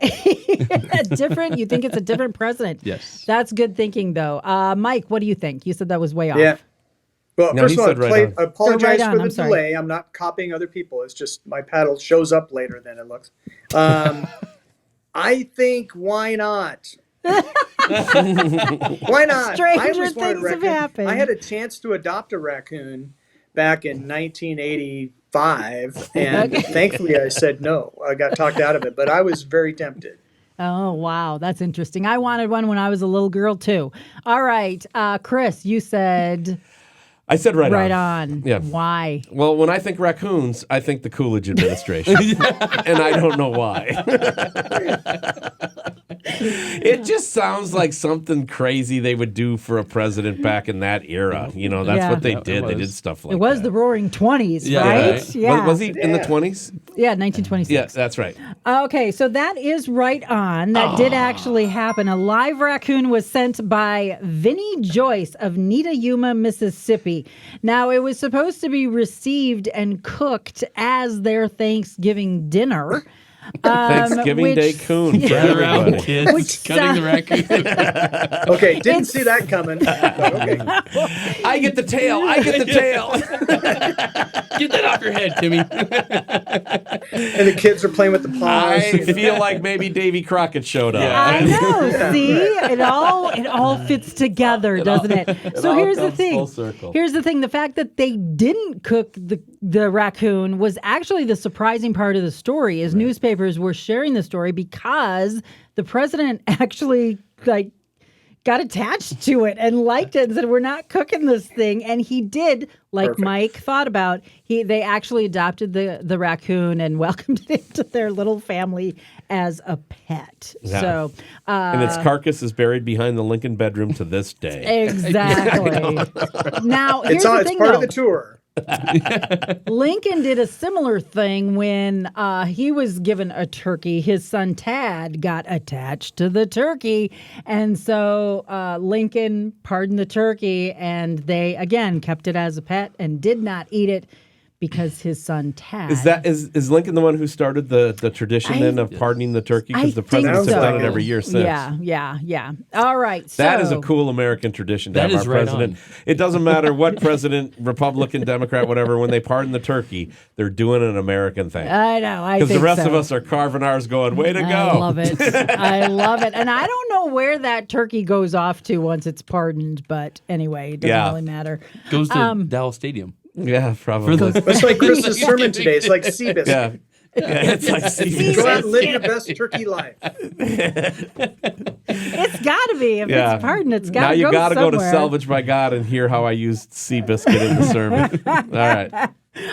[SPEAKER 1] Different? You think it's a different president?
[SPEAKER 3] Yes.
[SPEAKER 1] That's good thinking, though. Mike, what do you think? You said that was way off.
[SPEAKER 4] Yeah. Well,
[SPEAKER 2] No,
[SPEAKER 4] first
[SPEAKER 2] he
[SPEAKER 4] of all,
[SPEAKER 2] said right
[SPEAKER 4] I apologize
[SPEAKER 1] right on,
[SPEAKER 4] for the
[SPEAKER 1] I'm sorry.
[SPEAKER 4] delay. I'm not copying other people. It's just my paddle shows up later than it looks. I think why not? Why not?
[SPEAKER 1] Stranger
[SPEAKER 4] I always wanted a
[SPEAKER 1] things have
[SPEAKER 4] raccoon.
[SPEAKER 1] happened.
[SPEAKER 4] I had a chance to adopt a raccoon back in 1985, and thankfully I said no. I got talked out of it, but I was very tempted.
[SPEAKER 1] Oh, wow. That's interesting. I wanted one when I was a little girl, too. All right. Chris, you said
[SPEAKER 2] I said right
[SPEAKER 1] on.
[SPEAKER 2] Yeah.
[SPEAKER 1] Why?
[SPEAKER 2] Well, when I think raccoons, I think the Coolidge administration. And I don't know why. It just sounds like something crazy they would do for a president back in that era. That's
[SPEAKER 1] Yeah.
[SPEAKER 2] what they
[SPEAKER 3] Yeah, it
[SPEAKER 2] did. They
[SPEAKER 3] was.
[SPEAKER 2] did stuff like that.
[SPEAKER 1] It was the Roaring 20s,
[SPEAKER 3] Yeah,
[SPEAKER 1] right?
[SPEAKER 3] right.
[SPEAKER 1] Yeah.
[SPEAKER 2] Was he in the 20s?
[SPEAKER 1] Yeah, 1926.
[SPEAKER 2] Yeah, that's right.
[SPEAKER 1] Okay, so that is right on. That did actually happen. A live raccoon was sent by Vinnie Joyce of Nita-Yuma, Mississippi. Now, it was supposed to be received and cooked as their Thanksgiving dinner.
[SPEAKER 2] Thanksgiving Day coon for
[SPEAKER 3] Gather around,
[SPEAKER 2] everybody.
[SPEAKER 3] kids,
[SPEAKER 1] Which
[SPEAKER 3] cutting the raccoon.
[SPEAKER 4] Okay, didn't see that coming. But okay.
[SPEAKER 2] I get the tail. I get the tail.
[SPEAKER 3] Get that off your head, Timmy.
[SPEAKER 4] And the kids are playing with the paws.
[SPEAKER 2] I feel like maybe Davy Crockett showed up.
[SPEAKER 3] Yeah.
[SPEAKER 1] I know. See, it all fits together, doesn't it? So
[SPEAKER 2] all
[SPEAKER 1] here's the
[SPEAKER 2] comes
[SPEAKER 1] thing.
[SPEAKER 2] full circle.
[SPEAKER 1] Here's the thing. The fact that they didn't cook the raccoon was actually the surprising part of the story. Is newspapers were sharing the story because the president actually got attached to it and liked it and said, we're not cooking this thing. And he did, like
[SPEAKER 4] Perfect.
[SPEAKER 1] Mike thought about. They actually adopted the raccoon and welcomed it into their little family as a pet.
[SPEAKER 2] Yeah.
[SPEAKER 1] So,
[SPEAKER 2] And its carcass is buried behind the Lincoln bedroom to this day.
[SPEAKER 1] exactly. Now, here's
[SPEAKER 4] It's
[SPEAKER 1] the
[SPEAKER 4] part
[SPEAKER 1] thing,
[SPEAKER 4] of
[SPEAKER 1] though.
[SPEAKER 4] the tour.
[SPEAKER 1] Lincoln did a similar thing when he was given a turkey. His son Tad got attached to the turkey. And so Lincoln pardoned the turkey, and they, again, kept it as a pet and did not eat it because his son Tad.
[SPEAKER 2] Is Lincoln the one who started the tradition then of pardoning the turkey? Because the presidents have done it every year since.
[SPEAKER 1] Yeah. All right.
[SPEAKER 2] That is a cool American tradition to have our president. It doesn't matter what president, Republican, Democrat, whatever, when they pardon the turkey, they're doing an American thing.
[SPEAKER 1] I know.
[SPEAKER 2] Because the rest of us are carving ours going, way to go.
[SPEAKER 1] I love it. I love it. And I don't know where that turkey goes off to once it's pardoned, but anyway, it doesn't really matter.
[SPEAKER 3] Goes to Dallas Stadium.
[SPEAKER 2] Yeah, probably.
[SPEAKER 4] It's like Chris's sermon today. It's like Seabiscuit.
[SPEAKER 2] Yeah, it's like Seabiscuit.
[SPEAKER 4] Go out and live your best turkey life.
[SPEAKER 1] It's got to be. If it's pardoned, it's got to go.
[SPEAKER 2] Now you got to go to
[SPEAKER 1] somewhere.
[SPEAKER 2] Salvaged by God and hear how I used Seabiscuit in the sermon.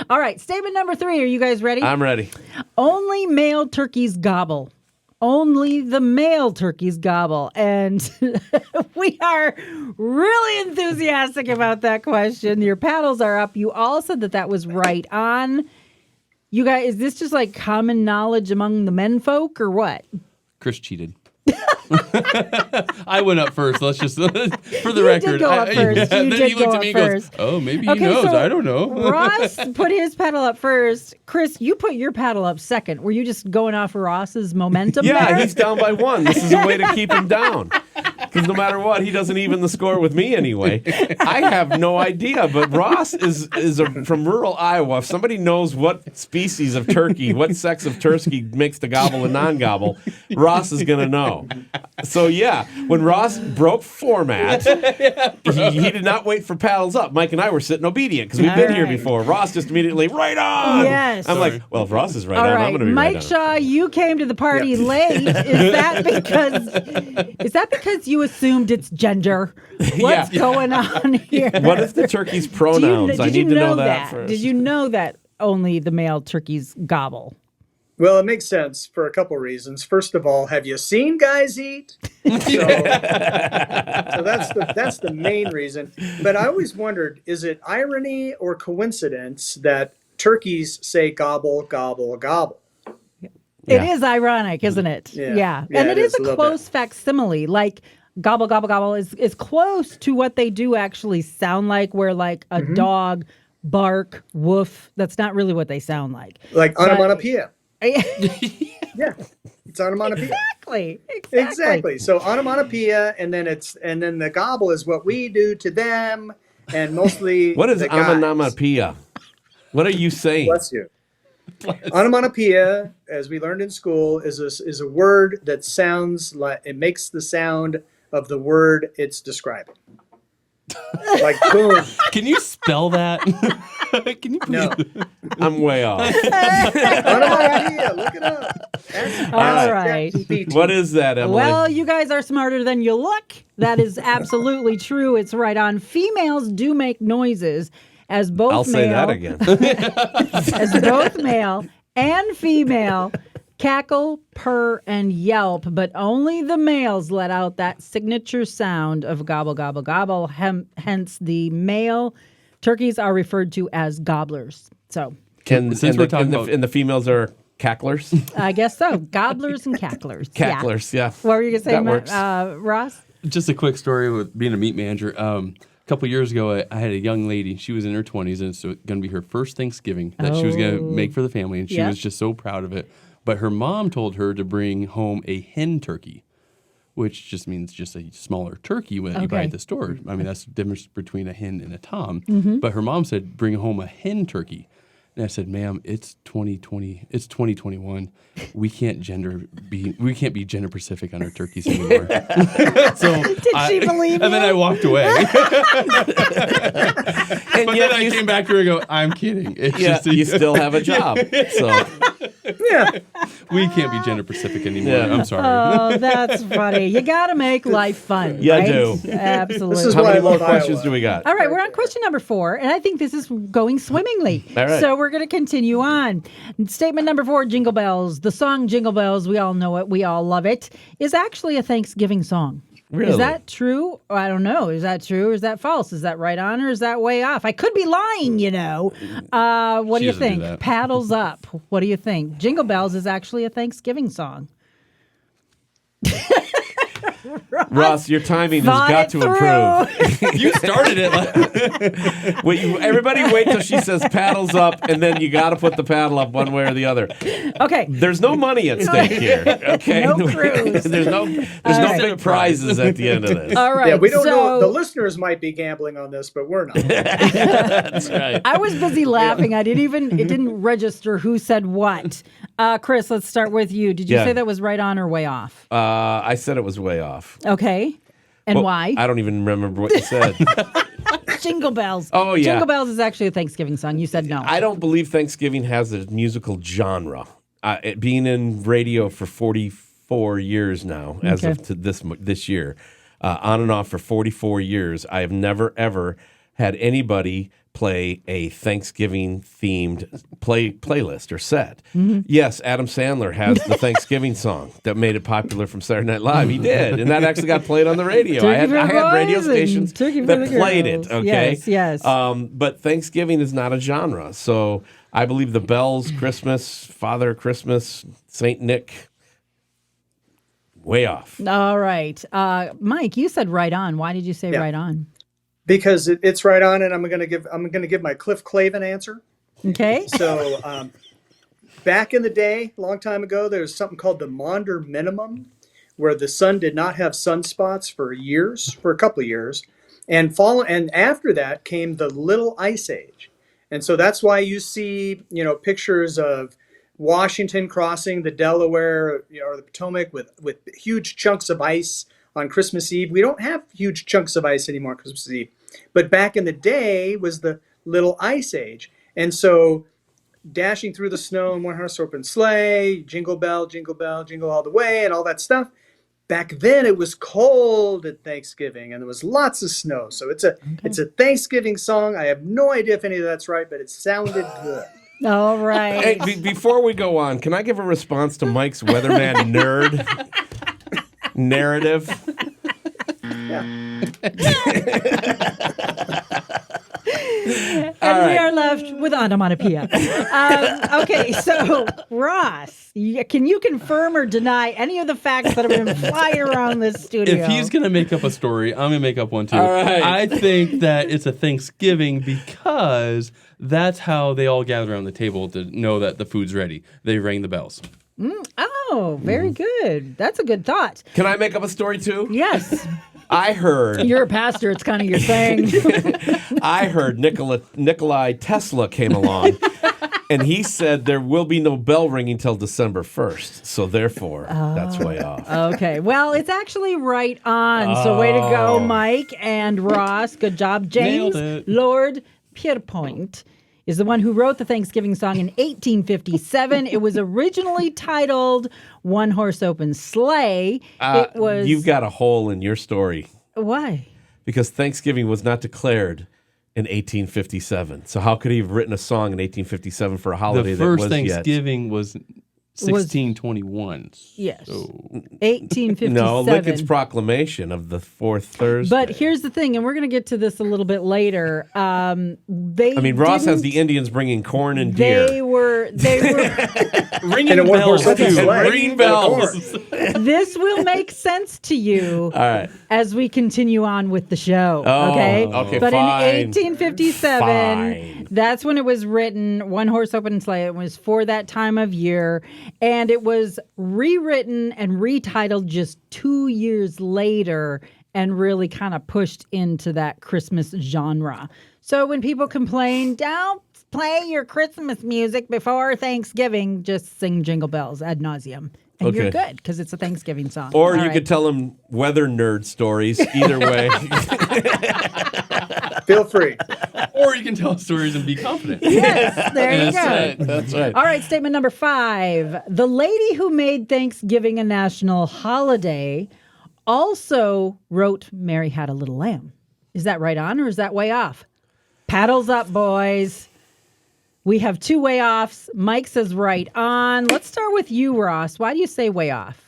[SPEAKER 1] All right. Statement number 3. Are you guys ready?
[SPEAKER 2] I'm ready.
[SPEAKER 1] Only male turkeys gobble. Only the male turkeys gobble. And we are really enthusiastic about that question. Your paddles are up. You all said that was right on. You guys, is this just like common knowledge among the men folk or what?
[SPEAKER 3] Chris cheated. I went up first. Let's just, for the record.
[SPEAKER 1] Did go up first.
[SPEAKER 3] Then
[SPEAKER 1] did
[SPEAKER 3] he looked
[SPEAKER 1] go
[SPEAKER 3] at me
[SPEAKER 1] up
[SPEAKER 3] and goes,
[SPEAKER 1] first.
[SPEAKER 3] oh, maybe he knows.
[SPEAKER 1] So
[SPEAKER 3] I don't know.
[SPEAKER 1] Ross put his paddle up first. Chris, you put your paddle up second. Were you just going off Ross's momentum
[SPEAKER 2] Yeah,
[SPEAKER 1] there?
[SPEAKER 2] he's down by 1. This is a way to keep him down. Because no matter what, he doesn't even the score with me anyway. I have no idea, but Ross is from rural Iowa. If somebody knows what species of turkey, what sex of turkey makes the gobble and non-gobble, Ross is going to know. So yeah, when Ross broke format, he did not wait for paddles up. Mike and I were sitting obedient because we've been here before. Ross just immediately, right on!
[SPEAKER 1] Yes.
[SPEAKER 2] I'm like, well, if Ross is right
[SPEAKER 1] All
[SPEAKER 2] on,
[SPEAKER 1] right,
[SPEAKER 2] I'm going to be
[SPEAKER 1] Mike
[SPEAKER 2] right
[SPEAKER 1] Shaw, you came to the party late. Is that because you assumed it's gender? What's going on here?
[SPEAKER 2] What is the turkey's pronouns? I need to know that first.
[SPEAKER 1] Did you know that only the male turkeys gobble?
[SPEAKER 4] Well, it makes sense for a couple reasons. First of all, have you seen guys eat? So that's the main reason. But I always wondered, is it irony or coincidence that turkeys say gobble, gobble, gobble?
[SPEAKER 1] It is ironic, isn't it? Yeah. And it is a close facsimile. Like gobble, gobble, gobble is close to what they do actually sound like, where like a dog, bark, woof. That's not really what they sound like.
[SPEAKER 4] Like onomatopoeia.
[SPEAKER 1] Yeah,
[SPEAKER 4] it's onomatopoeia.
[SPEAKER 1] Exactly.
[SPEAKER 4] So onomatopoeia, and then the gobble is what we do to them, and mostly.
[SPEAKER 2] What is onomatopoeia? What are you saying?
[SPEAKER 4] Bless you. Onomatopoeia, as we learned in school, is a word that sounds like it makes the sound of the word it's describing. Like boom.
[SPEAKER 3] Can you spell that? Can you please?
[SPEAKER 4] No.
[SPEAKER 2] I'm way off.
[SPEAKER 4] Onomatopoeia, look it up.
[SPEAKER 1] All right.
[SPEAKER 2] What is that, Emilee?
[SPEAKER 1] Well, you guys are smarter than you look. That is absolutely true. It's right on. Females do make noises as both
[SPEAKER 2] I'll say that again.
[SPEAKER 1] as both male and female cackle, purr, and yelp, but only the males let out that signature sound of gobble, gobble, gobble. Hence, the male turkeys are referred to as gobblers. So,
[SPEAKER 2] and the females are cacklers?
[SPEAKER 1] I guess so. Gobblers and cacklers.
[SPEAKER 2] Cacklers, yeah.
[SPEAKER 1] What were you going to say,
[SPEAKER 2] That works.
[SPEAKER 1] Ross?
[SPEAKER 3] Just a quick story with being a meat manager. A couple years ago, I had a young lady. She was in her 20s, and it's going to be her first Thanksgiving that she was going to make for the family, and she was just so proud of it. But her mom told her to bring home a hen turkey, which just means just a smaller turkey that you buy at the store. I mean, that's the difference between a hen and a tom. But her mom said, bring home a hen turkey. And I said, ma'am, it's 2020. It's 2021. We can't be gender specific on our turkeys anymore. So
[SPEAKER 1] Did she believe you?
[SPEAKER 3] And then I walked away. But then I came back to her and go, I'm kidding. It's just
[SPEAKER 2] you still have a job. So
[SPEAKER 4] Yeah.
[SPEAKER 3] We can't be gender specific anymore.
[SPEAKER 2] Yeah.
[SPEAKER 3] I'm sorry.
[SPEAKER 1] Oh, that's funny. You got to make life fun.
[SPEAKER 2] Yeah, I
[SPEAKER 1] right?
[SPEAKER 2] do.
[SPEAKER 1] Absolutely.
[SPEAKER 4] This is
[SPEAKER 2] How
[SPEAKER 4] why
[SPEAKER 2] many
[SPEAKER 4] I
[SPEAKER 2] more
[SPEAKER 4] love
[SPEAKER 2] questions
[SPEAKER 4] Iowa.
[SPEAKER 2] do we got?
[SPEAKER 1] All right, we're on question number 4, and I think this is going swimmingly.
[SPEAKER 2] All right.
[SPEAKER 1] So we're going to continue on. Statement number 4, Jingle Bells. The song Jingle Bells, we all know it, we all love it, is actually a Thanksgiving song.
[SPEAKER 2] Really?
[SPEAKER 1] Is that true? I don't know. Is that true or is that false? Is that right on or is that way off? I could be lying, you know. What
[SPEAKER 3] She
[SPEAKER 1] do you
[SPEAKER 3] doesn't do
[SPEAKER 1] think?
[SPEAKER 3] that.
[SPEAKER 1] Paddles up. What do you think? Jingle Bells is actually a Thanksgiving song.
[SPEAKER 2] Ross, your timing has
[SPEAKER 1] Thought
[SPEAKER 2] got
[SPEAKER 1] it
[SPEAKER 2] to
[SPEAKER 1] through.
[SPEAKER 2] improve.
[SPEAKER 3] You started it.
[SPEAKER 2] Everybody wait till she says paddles up, and then you got to put the paddle up one way or the other.
[SPEAKER 1] Okay.
[SPEAKER 2] There's no money at stake here. Okay,
[SPEAKER 1] No cruise.
[SPEAKER 2] there's no
[SPEAKER 1] right.
[SPEAKER 2] big prizes at the end of this.
[SPEAKER 1] All right.
[SPEAKER 4] Yeah, we don't know.
[SPEAKER 1] so-
[SPEAKER 4] The listeners might be gambling on this, but we're not.
[SPEAKER 2] That's right.
[SPEAKER 1] I was busy laughing. It didn't register who said what. Chris, let's start with you. Did you
[SPEAKER 2] Yeah.
[SPEAKER 1] say that was right on or way off?
[SPEAKER 2] I said it was way off.
[SPEAKER 1] Okay. And
[SPEAKER 2] Well,
[SPEAKER 1] why?
[SPEAKER 2] I don't even remember what you said.
[SPEAKER 1] Jingle Bells.
[SPEAKER 2] Oh, yeah.
[SPEAKER 1] Jingle Bells is actually a Thanksgiving song. You said no.
[SPEAKER 2] I don't believe Thanksgiving has a musical genre. It being in radio for 44 years now, as
[SPEAKER 1] Okay.
[SPEAKER 2] of to this year, on and off for 44 years, I have never ever had anybody play a Thanksgiving themed playlist or set.
[SPEAKER 1] Mm-hmm.
[SPEAKER 2] Yes, Adam Sandler has the Thanksgiving song that made it popular from Saturday Night Live. He did, and that actually got played on the radio. I
[SPEAKER 1] Turkey
[SPEAKER 2] had
[SPEAKER 1] for
[SPEAKER 2] radio
[SPEAKER 1] boys and
[SPEAKER 2] stations
[SPEAKER 1] turkey for
[SPEAKER 2] that
[SPEAKER 1] the
[SPEAKER 2] played
[SPEAKER 1] girls.
[SPEAKER 2] it. Okay,
[SPEAKER 1] Yes.
[SPEAKER 2] but Thanksgiving is not a genre, so I believe the bells, Christmas, Father Christmas, Saint Nick, way off.
[SPEAKER 1] All right. Mike, you said right on. Why did you say
[SPEAKER 4] Yeah.
[SPEAKER 1] right on?
[SPEAKER 4] Because it's right on, and I'm gonna give my Cliff Clavin answer.
[SPEAKER 1] Okay.
[SPEAKER 4] So back in the day, long time ago, there was something called the Maunder Minimum, where the sun did not have sunspots for a couple of years, and after that came the Little Ice Age, and so that's why you see pictures of Washington crossing the Delaware or the Potomac with huge chunks of ice on Christmas Eve. We don't have huge chunks of ice anymore on Christmas Eve, but back in the day was the Little Ice Age, and so dashing through the snow in one horse open sleigh, jingle bell, jingle all the way, and all that stuff. Back then it was cold at Thanksgiving and there was lots of snow. So it's a Thanksgiving song. I have no idea if any of that's right, but it sounded good.
[SPEAKER 1] All right.
[SPEAKER 2] Hey, before we go on, can I give a response to Mike's weatherman nerd narrative?
[SPEAKER 1] And we are left with onomatopoeia. Okay, so Ross, can you confirm or deny any of the facts that have been flying around this studio?
[SPEAKER 3] If he's going to make up a story, I'm going to make up one too.
[SPEAKER 2] All right.
[SPEAKER 3] I think that it's a Thanksgiving because that's how they all gather around the table to know that the food's ready. They ring the bells.
[SPEAKER 1] Oh, very good. That's a good thought.
[SPEAKER 2] Can I make up a story too?
[SPEAKER 1] Yes,
[SPEAKER 2] I heard
[SPEAKER 1] you're a pastor. It's kind of your thing.
[SPEAKER 2] Nikolai Tesla came along, and he said there will be no bell ringing till December 1st. So therefore, that's way off.
[SPEAKER 1] Okay, well, it's actually right on. So way to go, Mike and Ross. Good job. James
[SPEAKER 3] Nailed it.
[SPEAKER 1] Lord Pierpoint is the one who wrote the Thanksgiving song in 1857. It was originally titled One Horse Open Sleigh. It was...
[SPEAKER 2] You've got a hole in your story
[SPEAKER 1] Why?
[SPEAKER 2] because Thanksgiving was not declared in 1857. So how could he have written a song in 1857 for a holiday
[SPEAKER 3] The
[SPEAKER 2] that
[SPEAKER 3] first
[SPEAKER 2] was
[SPEAKER 3] Thanksgiving was 1621.
[SPEAKER 1] Yes.
[SPEAKER 3] So
[SPEAKER 1] 1857.
[SPEAKER 2] No, Lincoln's proclamation of the fourth Thursday.
[SPEAKER 1] But here's the thing, and we're going to get to this a little bit later.
[SPEAKER 2] Ross has the Indians bringing corn and deer.
[SPEAKER 1] They were
[SPEAKER 3] ringing
[SPEAKER 4] And a one-horse
[SPEAKER 3] bells
[SPEAKER 4] open
[SPEAKER 3] too.
[SPEAKER 4] sleigh.
[SPEAKER 3] Ringing
[SPEAKER 4] Of
[SPEAKER 3] bells.
[SPEAKER 1] This will make sense to you
[SPEAKER 2] All right.
[SPEAKER 1] as we continue on with the show.
[SPEAKER 2] Oh,
[SPEAKER 1] okay.
[SPEAKER 2] okay,
[SPEAKER 1] But
[SPEAKER 2] fine.
[SPEAKER 1] in 1857,
[SPEAKER 2] Fine.
[SPEAKER 1] that's when it was written. One Horse Open Sleigh. It was for that time of year, and it was rewritten and retitled just 2 years later, and really kind of pushed into that Christmas genre. So when people complain, don't play your Christmas music before Thanksgiving, just sing Jingle Bells ad nauseum. And you're good because it's a Thanksgiving song.
[SPEAKER 2] Or
[SPEAKER 1] All
[SPEAKER 2] you
[SPEAKER 1] right.
[SPEAKER 2] could tell them weather nerd stories. Either way.
[SPEAKER 4] Feel free.
[SPEAKER 3] Or you can tell stories and be confident.
[SPEAKER 1] Yes, there you go.
[SPEAKER 2] That's right.
[SPEAKER 1] All right, statement number 5. The lady who made Thanksgiving a national holiday also wrote Mary Had a Little Lamb. Is that right on or is that way off? Paddles up, boys. We have 2 way offs. Mike says right on. Let's start with you, Ross. Why do you say way off?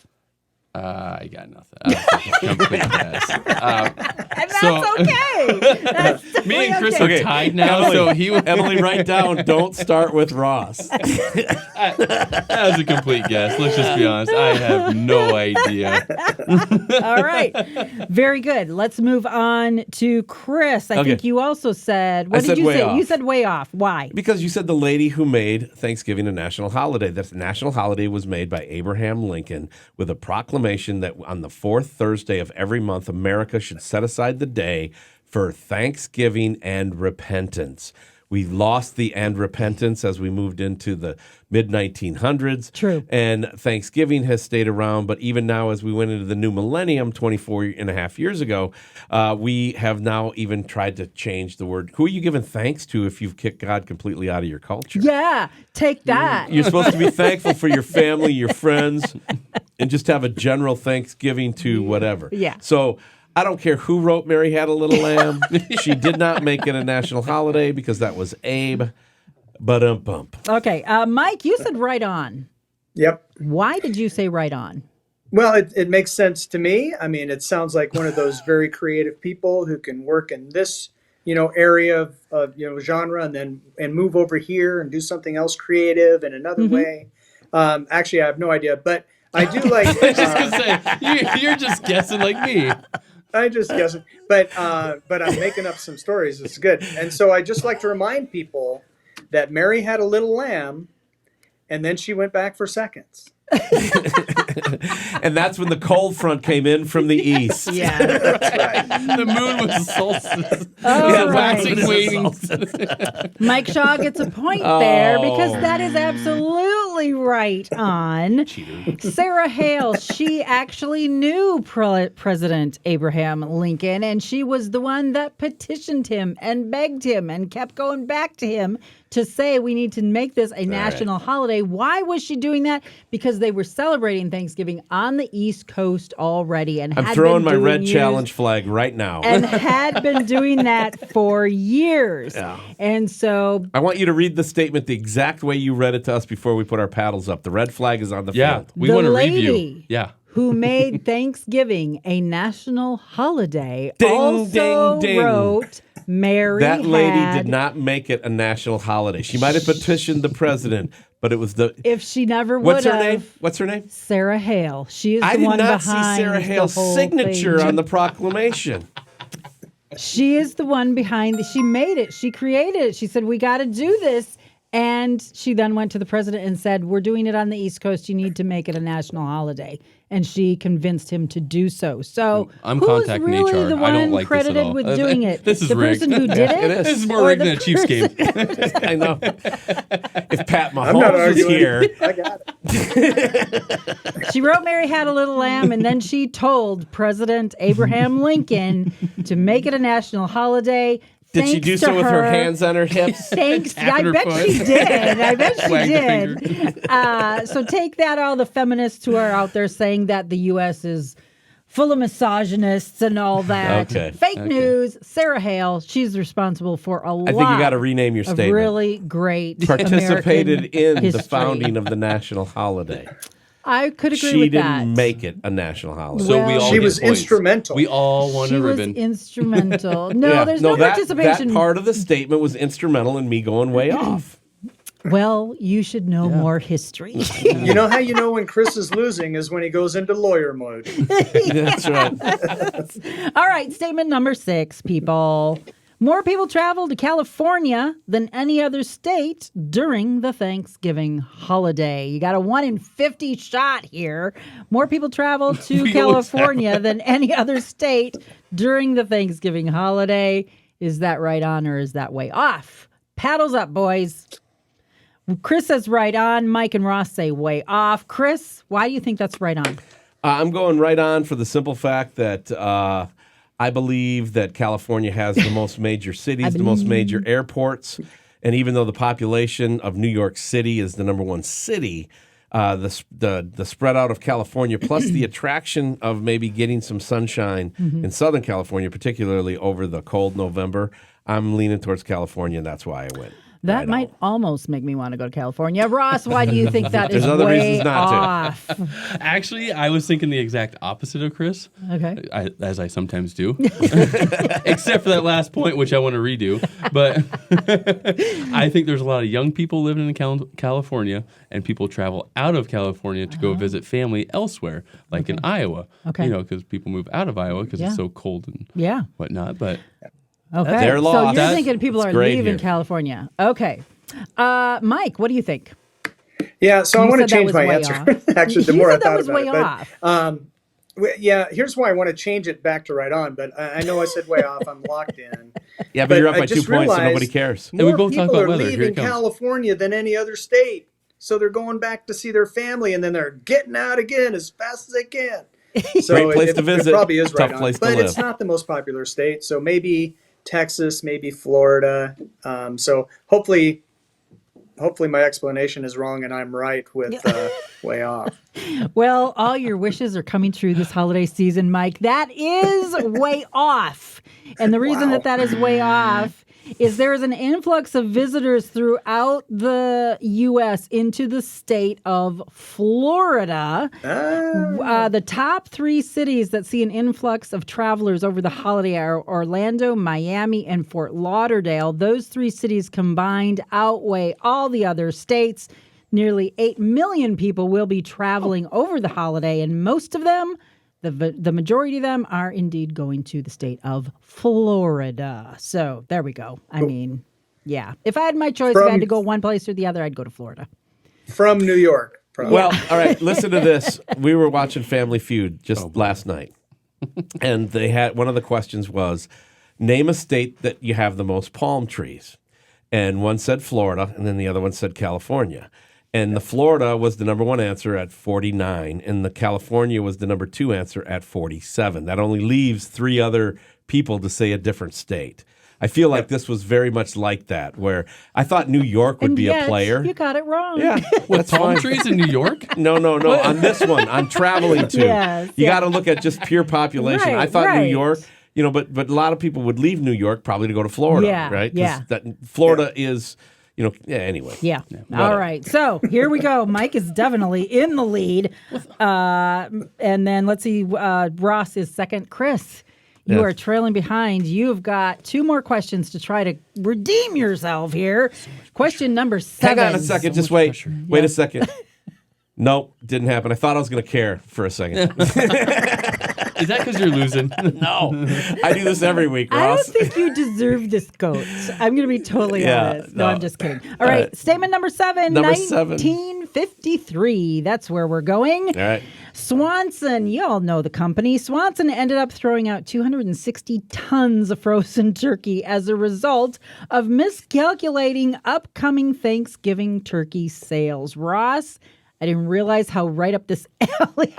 [SPEAKER 3] I got nothing. I complete guess.
[SPEAKER 1] And that's okay. That's
[SPEAKER 3] Me and Chris
[SPEAKER 1] okay.
[SPEAKER 3] are tied now, so he was
[SPEAKER 2] Emilee, write down, don't start with Ross.
[SPEAKER 3] that was a complete guess. Let's just be honest. I have no idea.
[SPEAKER 1] All right. Very good. Let's move on to Chris. I think you also said, what did you say?
[SPEAKER 2] Off.
[SPEAKER 1] You said way off. Why?
[SPEAKER 2] Because you said the lady who made Thanksgiving a national holiday. That national holiday was made by Abraham Lincoln with a proclamation that on the 4th Thursday of every month, America should set aside the day for Thanksgiving and repentance. We lost the and repentance as we moved into the mid-1900s.
[SPEAKER 1] True.
[SPEAKER 2] And Thanksgiving has stayed around, but even now as we went into the new millennium 24 and a half years ago, we have now even tried to change the word. Who are you giving thanks to if you've kicked God completely out of your culture?
[SPEAKER 1] Yeah, take that.
[SPEAKER 2] You're supposed to be thankful for your family, your friends, and just have a general Thanksgiving to whatever.
[SPEAKER 1] Yeah.
[SPEAKER 2] So I don't care who wrote Mary Had a Little Lamb. She did not make it a national holiday because that was Abe. Bump.
[SPEAKER 1] Okay. Mike, you said right on.
[SPEAKER 4] Yep.
[SPEAKER 1] Why did you say right on?
[SPEAKER 4] Well, it makes sense to me. I mean, it sounds like one of those very creative people who can work in this, area of genre and move over here and do something else creative in another way. Actually, I have no idea, but I do like.
[SPEAKER 3] I was just gonna say you're just guessing like me.
[SPEAKER 4] I just guessing, but I'm making up some stories. It's good, and so I just like to remind people that Mary had a little lamb, and then she went back for seconds.
[SPEAKER 2] And that's when the cold front came in from the east.
[SPEAKER 1] Yeah.
[SPEAKER 4] That's right.
[SPEAKER 3] The moon was a solstice.
[SPEAKER 1] Oh,
[SPEAKER 3] Waxing, waning.
[SPEAKER 1] Mike Shaw gets a point there because that is absolutely right on.
[SPEAKER 3] Cheater.
[SPEAKER 1] Sarah Hale, she actually knew President Abraham Lincoln, and she was the one that petitioned him and begged him and kept going back to him to say we need to make this a national holiday. Why was she doing that? Because they were celebrating Thanksgiving on the East Coast already. And
[SPEAKER 2] I'm throwing my red challenge flag right now.
[SPEAKER 1] And had been doing that for years.
[SPEAKER 2] Yeah.
[SPEAKER 1] And so
[SPEAKER 2] I want you to read the statement the exact way you read it to us before we put our paddles up. The red flag is on the
[SPEAKER 3] Yeah,
[SPEAKER 2] field.
[SPEAKER 3] we
[SPEAKER 1] The
[SPEAKER 3] want to
[SPEAKER 1] lady
[SPEAKER 3] review. Yeah.
[SPEAKER 1] who made Thanksgiving a national holiday
[SPEAKER 2] Ding,
[SPEAKER 1] also
[SPEAKER 2] ding, ding.
[SPEAKER 1] wrote Mary
[SPEAKER 2] That lady
[SPEAKER 1] had,
[SPEAKER 2] did not make it a national holiday. She might have petitioned the president, but it was the...
[SPEAKER 1] If she never would
[SPEAKER 2] What's her
[SPEAKER 1] have.
[SPEAKER 2] name? What's her name?
[SPEAKER 1] Sarah Hale. She is
[SPEAKER 2] I
[SPEAKER 1] the
[SPEAKER 2] did
[SPEAKER 1] one
[SPEAKER 2] not see
[SPEAKER 1] behind
[SPEAKER 2] Sarah
[SPEAKER 1] the
[SPEAKER 2] Hale's
[SPEAKER 1] whole
[SPEAKER 2] signature
[SPEAKER 1] thing.
[SPEAKER 2] on the proclamation.
[SPEAKER 1] She is the one behind she made it. She created it. She said, we got to do this. And she then went to the president and said, we're doing it on the East Coast. You need to make it a national holiday. And she convinced him to do so. So
[SPEAKER 3] I'm
[SPEAKER 1] who's
[SPEAKER 3] contacting
[SPEAKER 1] really
[SPEAKER 3] HR.
[SPEAKER 1] the
[SPEAKER 3] I
[SPEAKER 1] one
[SPEAKER 3] don't like this at
[SPEAKER 1] credited
[SPEAKER 3] all.
[SPEAKER 1] with doing it?
[SPEAKER 3] This is
[SPEAKER 1] the
[SPEAKER 3] rigged.
[SPEAKER 1] person who did it?
[SPEAKER 2] It is.
[SPEAKER 3] This is more
[SPEAKER 1] Or
[SPEAKER 3] rigged
[SPEAKER 1] the
[SPEAKER 3] than a Chiefs game.
[SPEAKER 2] I know. If Pat
[SPEAKER 4] I'm not
[SPEAKER 2] Mahomes was
[SPEAKER 4] arguing.
[SPEAKER 2] here...
[SPEAKER 4] I got it.
[SPEAKER 1] She wrote Mary Had a Little Lamb, and then she told President Abraham Lincoln to make it a national holiday.
[SPEAKER 2] Did she
[SPEAKER 1] Thanks
[SPEAKER 2] do
[SPEAKER 1] to
[SPEAKER 2] so with her hands on her hips?
[SPEAKER 1] Thanks.
[SPEAKER 3] Tapping
[SPEAKER 1] I
[SPEAKER 3] her
[SPEAKER 1] bet
[SPEAKER 3] foot.
[SPEAKER 1] she did. I bet she
[SPEAKER 3] Wag the
[SPEAKER 1] did. So take that, all the feminists who are out there saying that the U.S. is full of misogynists and all that.
[SPEAKER 2] Okay.
[SPEAKER 1] Fake news. Sarah Hale, she's responsible for a lot.
[SPEAKER 2] I think you got to rename your
[SPEAKER 1] of
[SPEAKER 2] statement.
[SPEAKER 1] really great
[SPEAKER 2] Participated
[SPEAKER 1] American
[SPEAKER 2] in the
[SPEAKER 1] history.
[SPEAKER 2] founding of the national holiday.
[SPEAKER 1] I could agree
[SPEAKER 2] She
[SPEAKER 1] with
[SPEAKER 2] didn't
[SPEAKER 1] that.
[SPEAKER 2] make it a national holiday.
[SPEAKER 3] So
[SPEAKER 1] Well,
[SPEAKER 3] we all
[SPEAKER 4] She
[SPEAKER 3] get
[SPEAKER 4] was
[SPEAKER 3] points.
[SPEAKER 4] instrumental.
[SPEAKER 3] We all won
[SPEAKER 1] She
[SPEAKER 3] a
[SPEAKER 1] was
[SPEAKER 3] ribbon.
[SPEAKER 1] instrumental. No, there's no
[SPEAKER 2] that,
[SPEAKER 1] participation.
[SPEAKER 2] That part of the statement was instrumental in me going way off.
[SPEAKER 1] Well, you should know more history.
[SPEAKER 4] You know how you know when Chris is losing is when he goes into lawyer mode.
[SPEAKER 2] That's right.
[SPEAKER 1] All right, statement number 6, people. More people travel to California than any other state during the Thanksgiving holiday. You got a 1 in 50 shot here. More people travel to
[SPEAKER 3] We always
[SPEAKER 1] California than any other state during the Thanksgiving holiday. Is that right on or is that way off? Paddles up, boys. Chris says right on. Mike and Ross say way off. Chris, why do you think that's right on?
[SPEAKER 2] I'm going right on for the simple fact that I believe that California has the most major cities, the most major airports, and even though the population of New York City is the number one city, the spread out of California, plus the attraction of maybe getting some sunshine in Southern California, particularly over the cold November, I'm leaning towards California, and that's why I went.
[SPEAKER 1] That might almost make me want to go to California. Ross, why do you think that is
[SPEAKER 2] other
[SPEAKER 1] way
[SPEAKER 2] reasons not
[SPEAKER 1] off?
[SPEAKER 3] Actually, I was thinking the exact opposite of Chris.
[SPEAKER 1] Okay.
[SPEAKER 3] As I sometimes do. Except for that last point, which I want to redo. But I think there's a lot of young people living in California, and people travel out of California to go visit family elsewhere, like in Iowa.
[SPEAKER 1] Okay.
[SPEAKER 3] Because people move out of Iowa because it's so cold and whatnot. But
[SPEAKER 1] Okay.
[SPEAKER 2] They're
[SPEAKER 1] So
[SPEAKER 2] lost.
[SPEAKER 1] you're thinking people are leaving
[SPEAKER 2] here.
[SPEAKER 1] California. Okay. Mike, what do you think?
[SPEAKER 4] Yeah, so I
[SPEAKER 1] You
[SPEAKER 4] want to
[SPEAKER 1] said that
[SPEAKER 4] change
[SPEAKER 1] was
[SPEAKER 4] my
[SPEAKER 1] way
[SPEAKER 4] answer.
[SPEAKER 1] off.
[SPEAKER 4] Actually, the
[SPEAKER 1] You
[SPEAKER 4] more I
[SPEAKER 1] said that
[SPEAKER 4] thought
[SPEAKER 1] was
[SPEAKER 4] about
[SPEAKER 1] way
[SPEAKER 4] it.
[SPEAKER 1] off.
[SPEAKER 4] Yeah, here's why I want to change it back to right on. But I know I said way off. I'm locked in.
[SPEAKER 2] Yeah, but you're up
[SPEAKER 4] I
[SPEAKER 2] by 2
[SPEAKER 4] just
[SPEAKER 2] points, so nobody
[SPEAKER 4] realized
[SPEAKER 2] cares.
[SPEAKER 3] And we
[SPEAKER 4] More
[SPEAKER 3] both talk
[SPEAKER 4] people
[SPEAKER 3] about
[SPEAKER 4] are
[SPEAKER 3] weather. Here
[SPEAKER 4] leaving
[SPEAKER 3] it comes.
[SPEAKER 4] California than any other state. So they're going back to see their family, and then they're getting out again as fast as they can. So
[SPEAKER 2] Great place to visit.
[SPEAKER 4] It probably is
[SPEAKER 2] Tough
[SPEAKER 4] right on.
[SPEAKER 2] place to
[SPEAKER 4] But
[SPEAKER 2] live.
[SPEAKER 4] it's not the most popular state. So maybe Texas, maybe Florida. So hopefully my explanation is wrong and I'm right with way off.
[SPEAKER 1] Well, all your wishes are coming true this holiday season, Mike. That is way off. And the reason that is way off is there is an influx of visitors throughout the U.S. into the state of Florida. The top 3 cities that see an influx of travelers over the holiday are Orlando, Miami, and Fort Lauderdale. Those 3 cities combined outweigh all the other states. Nearly 8 million people will be traveling over the holiday, and most of them, the majority of them, are indeed going to the state of Florida. So there we go. I mean, yeah. If I had my choice, if I had to go one place or the other, I'd go to Florida.
[SPEAKER 4] From New York. Probably.
[SPEAKER 2] Well, all right, listen to this. We were watching Family Feud just last night, and they had one of the questions was, name a state that you have the most palm trees. And one said Florida, and then the other one said California. And the Florida was the number 1 answer at 49, and the California was the number 2 answer at 47. That only leaves 3 other people to say a different state. I feel like this was very much like that, where I thought New York would be a player.
[SPEAKER 1] You got it wrong.
[SPEAKER 2] Yeah, that's
[SPEAKER 3] palm
[SPEAKER 2] fine.
[SPEAKER 3] trees in New York?
[SPEAKER 2] No. On this one, I'm traveling to.
[SPEAKER 1] Yes,
[SPEAKER 2] you got to look at just pure population.
[SPEAKER 1] Right,
[SPEAKER 2] I thought New
[SPEAKER 1] right.
[SPEAKER 2] York, but a lot of people would leave New York probably to go to Florida, right? 'Cause
[SPEAKER 1] Yeah.
[SPEAKER 2] Florida is, anyway.
[SPEAKER 1] Yeah.
[SPEAKER 2] Whatever.
[SPEAKER 1] All right. So here we go. Mike is definitely in the lead. And then let's see. Ross is second. Chris, you are trailing behind. You've got 2 more questions to try to redeem yourself here. Question number 7.
[SPEAKER 2] Hang on a second. Just wait. Wait a second. Nope, didn't happen. I thought I was going to care for a second.
[SPEAKER 3] Is that because you're losing?
[SPEAKER 2] No. I do this every week,
[SPEAKER 1] I don't
[SPEAKER 2] Ross.
[SPEAKER 1] think you deserve this coat. I'm going to be totally honest. No,
[SPEAKER 2] no.
[SPEAKER 1] I'm just kidding. All right. Statement number 7.
[SPEAKER 2] Number 7.
[SPEAKER 1] 1953. That's where we're going.
[SPEAKER 2] All right.
[SPEAKER 1] Swanson, you all know the company. Swanson ended up throwing out 260 tons of frozen turkey as a result of miscalculating upcoming Thanksgiving turkey sales. Ross, I didn't realize how right up this alley,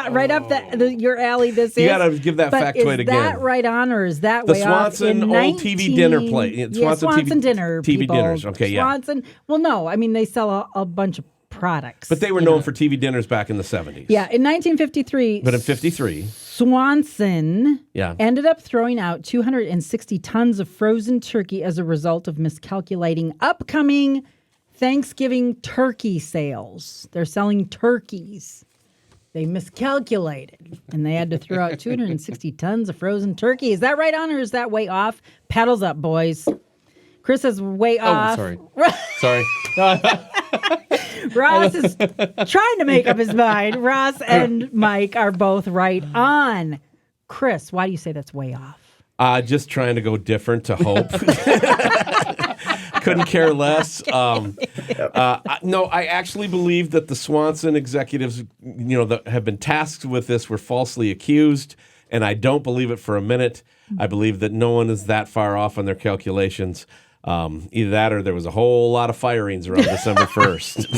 [SPEAKER 1] your alley this is.
[SPEAKER 2] You got to give that factoid again.
[SPEAKER 1] Is that right on or is that
[SPEAKER 2] The
[SPEAKER 1] way off?
[SPEAKER 2] Swanson old TV dinner plate.
[SPEAKER 1] Swanson dinner
[SPEAKER 2] TV
[SPEAKER 1] people.
[SPEAKER 2] dinners. Okay, yeah.
[SPEAKER 1] Swanson. Well, no, I mean they sell a bunch of products.
[SPEAKER 2] But they were known for TV dinners back in the 70s.
[SPEAKER 1] Yeah, in 1953.
[SPEAKER 2] But in 53.
[SPEAKER 1] Swanson
[SPEAKER 2] Yeah.
[SPEAKER 1] ended up throwing out 260 tons of frozen turkey as a result of miscalculating upcoming Thanksgiving turkey sales. They're selling turkeys. They miscalculated, and they had to throw out 260 tons of frozen turkey. Is that right on, or is that way off? Paddles up, boys. Chris is way off.
[SPEAKER 3] Sorry. Sorry.
[SPEAKER 1] Ross is trying to make up his mind. Ross and Mike are both right on. Chris, why do you say that's way off?
[SPEAKER 2] Just trying to go different to hope. Couldn't care less. No, I actually believe that the Swanson executives, that have been tasked with this were falsely accused, and I don't believe it for a minute. I believe that no one is that far off on their calculations. Either that or there was a whole lot of firings around December 1st.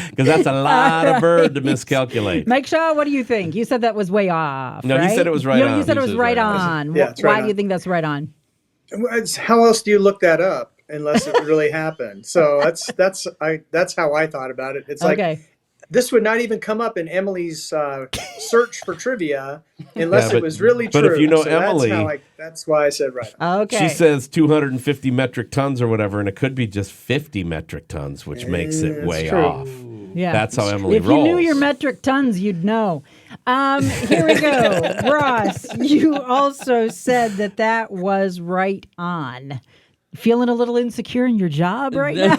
[SPEAKER 2] Because that's a lot of bird to miscalculate.
[SPEAKER 1] Mike Shaw, what do you think? You said that was way off.
[SPEAKER 2] No,
[SPEAKER 1] right?
[SPEAKER 2] you said it was right on.
[SPEAKER 1] You said it was right on.
[SPEAKER 4] Yeah, it's right
[SPEAKER 1] Why
[SPEAKER 4] on.
[SPEAKER 1] do you think that's right on?
[SPEAKER 4] How else do you look that up unless it really happened? So that's how I thought about it. It's like this would not even come up in Emilee's search for trivia unless it was really true.
[SPEAKER 2] But if you know
[SPEAKER 4] so
[SPEAKER 2] Emilee,
[SPEAKER 4] that's why I said right on.
[SPEAKER 1] Okay.
[SPEAKER 2] She says 250 metric tons or whatever, and it could be just 50 metric tons, which makes it way
[SPEAKER 4] true.
[SPEAKER 2] off.
[SPEAKER 1] Yeah.
[SPEAKER 2] That's how Emilee
[SPEAKER 1] if
[SPEAKER 2] rolls.
[SPEAKER 1] If you knew your metric tons, you'd know. Here we go. Ross, you also said that was right on. Feeling a little insecure in your job right now?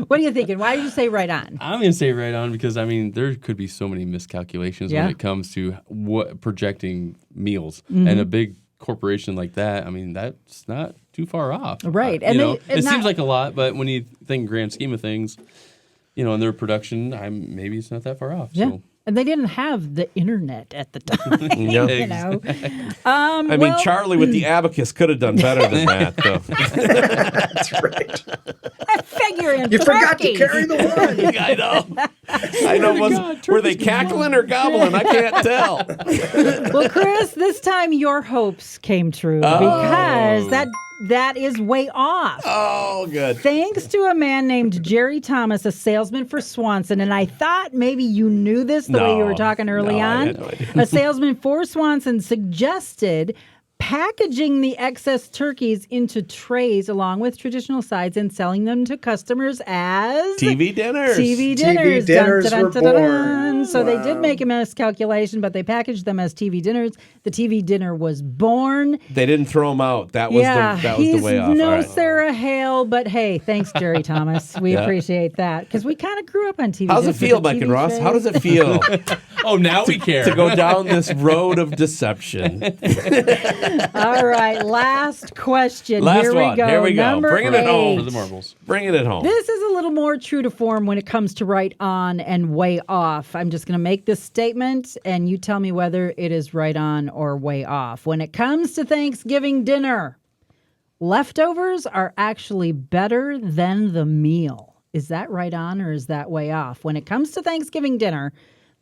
[SPEAKER 1] What are you thinking? Why did you say right on?
[SPEAKER 3] I'm going to say right on because, I mean, there could be so many miscalculations when it comes to projecting meals. And a big corporation like that, I mean, that's not too far off.
[SPEAKER 1] Right.
[SPEAKER 3] It seems like a lot, but when you think grand scheme of things, in their production, maybe it's not that far off.
[SPEAKER 1] Yeah.
[SPEAKER 3] So.
[SPEAKER 1] And they didn't have the internet at the time,
[SPEAKER 2] I mean, Charlie with the abacus could have done better than that, though.
[SPEAKER 4] That's right.
[SPEAKER 1] I figure in
[SPEAKER 4] You forgot to carry the one.
[SPEAKER 2] I know. Were they cackling or gobbling? I can't tell.
[SPEAKER 1] Well, Chris, this time your hopes came true because that is way off.
[SPEAKER 2] Oh, good.
[SPEAKER 1] Thanks to a man named Jerry Thomas, a salesman for Swanson, and I thought maybe you knew this the way you were talking early on.
[SPEAKER 2] I had no idea.
[SPEAKER 1] A salesman for Swanson suggested packaging the excess turkeys into trays along with traditional sides and selling them to customers as
[SPEAKER 2] TV dinners.
[SPEAKER 1] TV dinners.
[SPEAKER 4] TV dinners were born.
[SPEAKER 1] So they did make a miscalculation, but they packaged them as TV dinners. The TV dinner was born.
[SPEAKER 2] They didn't throw them out. That was the way off.
[SPEAKER 1] No
[SPEAKER 2] All right.
[SPEAKER 1] Sarah Hale, but hey, thanks, Jerry Thomas. We appreciate that because we kind of grew up on TV.
[SPEAKER 2] How's it feel, Mike and Ross? How does it feel
[SPEAKER 3] Now we care.
[SPEAKER 2] to go down this road of deception?
[SPEAKER 1] All right, last question.
[SPEAKER 2] Last
[SPEAKER 1] Here
[SPEAKER 2] one.
[SPEAKER 1] we go.
[SPEAKER 2] Here we go.
[SPEAKER 1] Number
[SPEAKER 2] Bringing it home.
[SPEAKER 3] For the marbles.
[SPEAKER 2] Bringing it home.
[SPEAKER 1] This is a little more true to form when it comes to right on and way off. I'm just going to make this statement, and you tell me whether it is right on or way off. When it comes to Thanksgiving dinner, leftovers are actually better than the meal. Is that right on or is that way off? When it comes to Thanksgiving dinner,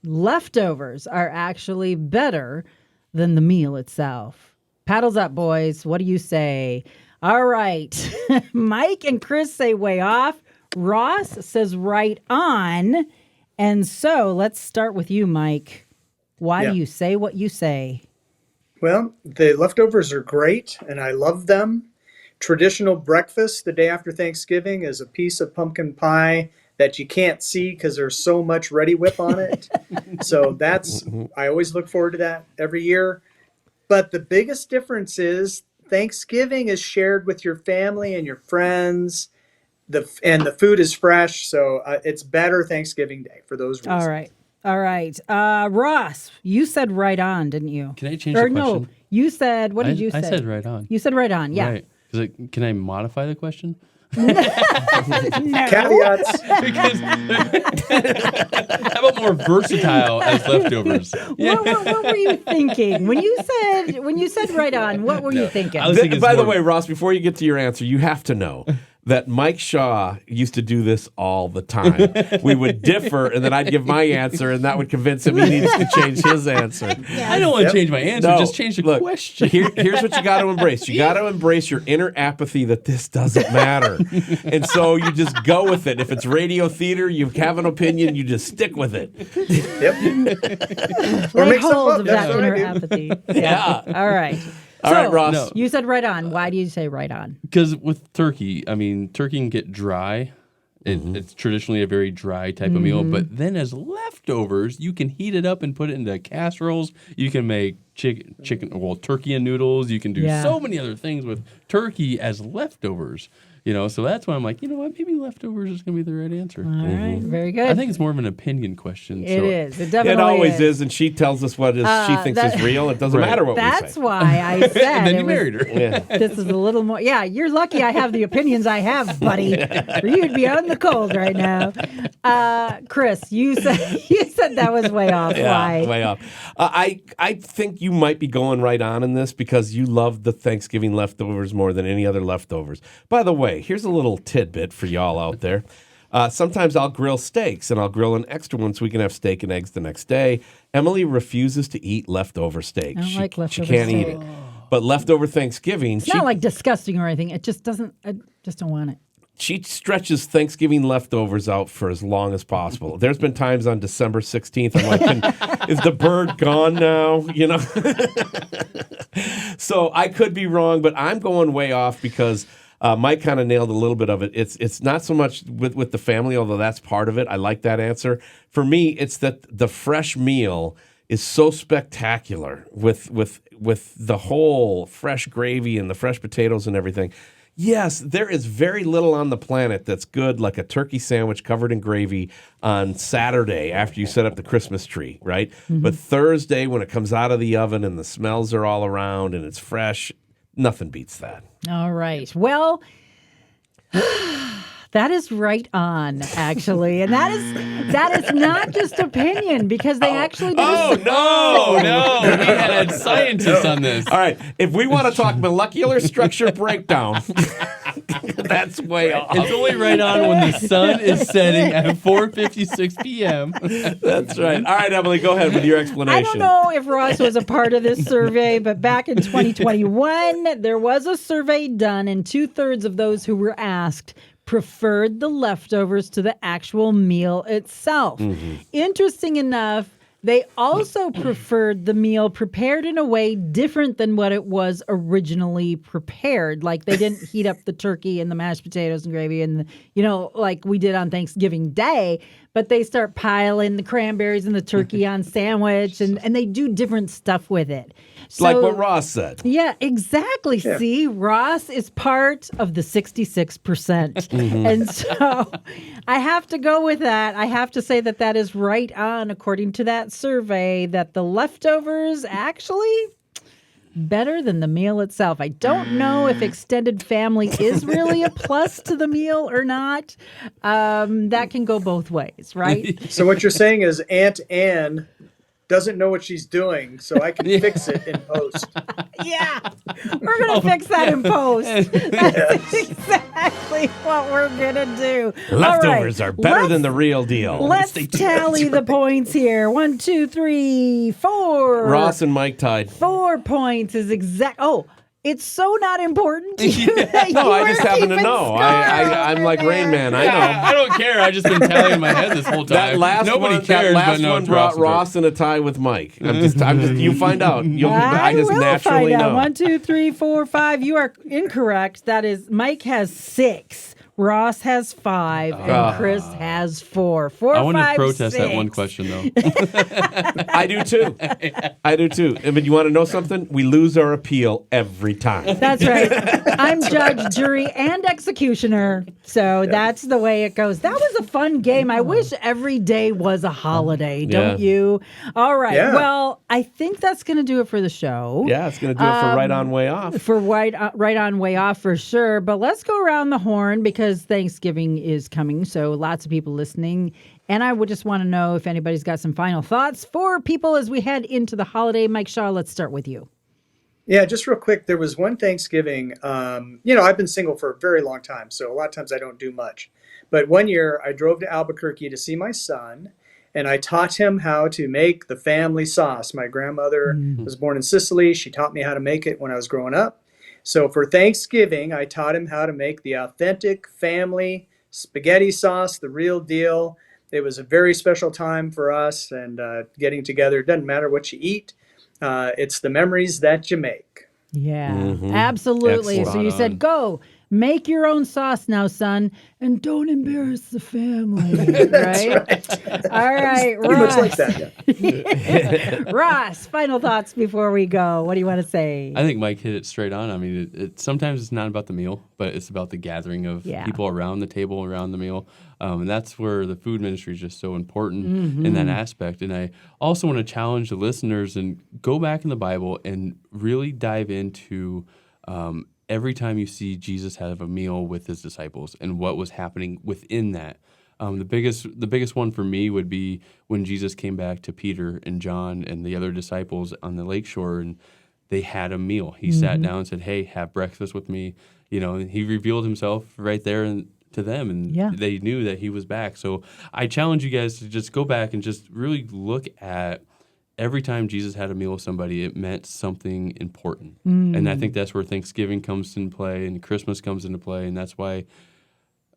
[SPEAKER 1] leftovers are actually better than the meal itself. Paddles up, boys. What do you say? All right. Mike and Chris say way off. Ross says right on. And so let's start with you, Mike. Why do you say what you say?
[SPEAKER 4] Well, the leftovers are great, and I love them. Traditional breakfast the day after Thanksgiving is a piece of pumpkin pie that you can't see because there's so much Ready Whip on it. So I always look forward to that every year. But the biggest difference is Thanksgiving is shared with your family and your friends, and the food is fresh. So it's better Thanksgiving Day for those reasons.
[SPEAKER 1] All right. Ross, you said right on, didn't you?
[SPEAKER 3] Can I change the question?
[SPEAKER 1] No, you said, what did you say?
[SPEAKER 3] I said right on.
[SPEAKER 1] You said right on, yeah.
[SPEAKER 3] Right. Can I modify the question?
[SPEAKER 1] No.
[SPEAKER 4] Caveats.
[SPEAKER 3] Because how about more versatile as leftovers?
[SPEAKER 1] What were you thinking when you said right on? What were you thinking?
[SPEAKER 2] By the way, Ross, before you get to your answer, you have to know that Mike Shaw used to do this all the time. We would differ, and then I'd give my answer, and that would convince him he needs to change his answer.
[SPEAKER 3] I don't want to change my answer.
[SPEAKER 2] No,
[SPEAKER 3] just change the question.
[SPEAKER 2] Here's what you got to embrace. You got to embrace your inner apathy that this doesn't matter. And so you just go with it. If it's radio theater, you have an opinion, you just stick with it.
[SPEAKER 4] Yep.
[SPEAKER 1] Lay hold of that inner apathy.
[SPEAKER 2] Yeah.
[SPEAKER 1] All right.
[SPEAKER 2] All right, Ross.
[SPEAKER 3] No.
[SPEAKER 1] You said right on. Why do you say right on?
[SPEAKER 3] Because with turkey, I mean, turkey can get dry. It's traditionally a very dry type of meal. But then as leftovers, you can heat it up and put it into casseroles. You can make turkey and noodles. You can do so many other things with turkey as leftovers. So that's why I'm like, you know what? Maybe leftovers is going to be the right answer.
[SPEAKER 1] All right. Very good.
[SPEAKER 3] I think it's more of an opinion question.
[SPEAKER 1] It is. It definitely
[SPEAKER 2] always is. And she tells us what she thinks is real. It doesn't matter what we say.
[SPEAKER 1] That's why I said
[SPEAKER 3] And then you married her.
[SPEAKER 2] Yeah.
[SPEAKER 1] This is a little more. Yeah, you're lucky I have the opinions I have, buddy. Or you'd be out in the cold right now. Chris, you said said that was way off. Why?
[SPEAKER 2] Way off. I think you might be going right on in this because you love the Thanksgiving leftovers more than any other leftovers. By the way, here's a little tidbit for y'all out there. Sometimes I'll grill steaks, and I'll grill an extra one so we can have steak and eggs the next day. Emilee refuses to eat leftover steak.
[SPEAKER 1] I don't like leftover
[SPEAKER 2] She can't
[SPEAKER 1] steak.
[SPEAKER 2] eat it. But leftover Thanksgiving,
[SPEAKER 1] It's not like disgusting or anything. It just doesn't. I just don't want it.
[SPEAKER 2] she stretches Thanksgiving leftovers out for as long as possible. There's been times on December 16th, I'm like, is the bird gone now? You know? So I could be wrong, but I'm going way off because Mike kind of nailed a little bit of it. It's not so much with the family, although that's part of it. I like that answer. For me, it's that the fresh meal is so spectacular with the whole fresh gravy and the fresh potatoes and everything. Yes, there is very little on the planet that's good like a turkey sandwich covered in gravy on Saturday after you set up the Christmas tree, right? Mm-hmm. But Thursday, when it comes out of the oven and the smells are all around and it's fresh, nothing beats that.
[SPEAKER 1] All right. Well, that is right on, actually. And that is not just opinion because they actually did
[SPEAKER 3] No, we had scientists on this.
[SPEAKER 2] All right. If we want to talk molecular structure breakdown, that's way off.
[SPEAKER 3] It's only right on when the sun is setting at 4:56 p.m.
[SPEAKER 2] That's right. All right, Emilee, go ahead with your explanation.
[SPEAKER 1] I don't know if Ross was a part of this survey, but back in 2021, there was a survey done, and 2/3 of those who were asked preferred the leftovers to the actual meal itself. Mm-hmm. Interesting enough, they also preferred the meal prepared in a way different than what it was originally prepared. Like they didn't heat up the turkey and the mashed potatoes and gravy and, like we did on Thanksgiving Day, but they start piling the cranberries and the turkey on sandwich and they do different stuff with it. So,
[SPEAKER 2] like what Ross said.
[SPEAKER 1] Yeah, exactly. Yeah. See, Ross is part of the 66%. Mm-hmm. And so I have to go with that. I have to say that is right on, according to that survey, that the leftovers actually better than the meal itself. I don't know if extended family is really a plus to the meal or not. That can go both ways, right?
[SPEAKER 4] So what you're saying is Aunt Anne doesn't know what she's doing, so I can fix it in post.
[SPEAKER 1] Yeah, we're going to fix that in post. That's exactly what we're going to do.
[SPEAKER 2] Leftovers are better than the real deal.
[SPEAKER 1] Let's tally the points here. 1, 2, 3, 4.
[SPEAKER 2] Ross and Mike tied.
[SPEAKER 1] 4 points is exact. Oh, it's so not important to you.
[SPEAKER 2] No, I just happen to know. I'm like Rain Man. I know.
[SPEAKER 3] I don't care. I've just been tallying in my head this whole time. Nobody cares.
[SPEAKER 2] That last one brought Ross in a tie with Mike. I'm just. You find out. I just naturally know.
[SPEAKER 1] 1, 2, 3, 4, 5. You are incorrect. That is, Mike has 6. Ross has 5 and Chris has 4. 4,
[SPEAKER 3] I want
[SPEAKER 1] 5,
[SPEAKER 3] to protest
[SPEAKER 1] 6.
[SPEAKER 3] that one question, though.
[SPEAKER 2] I do too. I mean, you want to know something? We lose our appeal every time.
[SPEAKER 1] That's right. I'm judge, jury, and executioner. So that's the way it goes. That was a fun game. I wish every day was a holiday, don't you? All right. Yeah. Well, I think that's going to do it for the show.
[SPEAKER 2] Yeah, it's going to do it for Right On Way Off.
[SPEAKER 1] For right On Way Off for sure. But let's go around the horn because Thanksgiving is coming, so lots of people listening. And I would just want to know if anybody's got some final thoughts for people as we head into the holiday. Mike Shaw, let's start with you.
[SPEAKER 4] Yeah, just real quick. There was one Thanksgiving, I've been single for a very long time, so a lot of times I don't do much. But one year I drove to Albuquerque to see my son, and I taught him how to make the family sauce. My grandmother was born in Sicily. She taught me how to make it when I was growing up. So for Thanksgiving, I taught him how to make the authentic family spaghetti sauce, the real deal. It was a very special time for us and getting together. It doesn't matter what you eat. It's the memories that you make.
[SPEAKER 1] Yeah, absolutely.
[SPEAKER 2] Excellent.
[SPEAKER 1] So you said, go. Make your own sauce now, son, and don't embarrass the family. Right? All right, Ross.
[SPEAKER 4] Pretty much like that,
[SPEAKER 1] yeah. Ross, final thoughts before we go. What do you want to say?
[SPEAKER 3] I think Mike hit it straight on. I mean, sometimes it's not about the meal, but it's about the gathering of people around the table, around the meal. And that's where the food ministry is just so important in that aspect. And I also want to challenge the listeners and go back in the Bible and really dive into every time you see Jesus have a meal with his disciples and what was happening within that. The biggest one for me would be when Jesus came back to Peter and John and the other disciples on the lakeshore, and they had a meal. He sat down and said, "Hey, have breakfast with me." He revealed himself right there to them, and they knew that he was back. So I challenge you guys to just go back and just really look at every time Jesus had a meal with somebody, it meant something important. And I think that's where Thanksgiving comes into play and Christmas comes into play, and that's why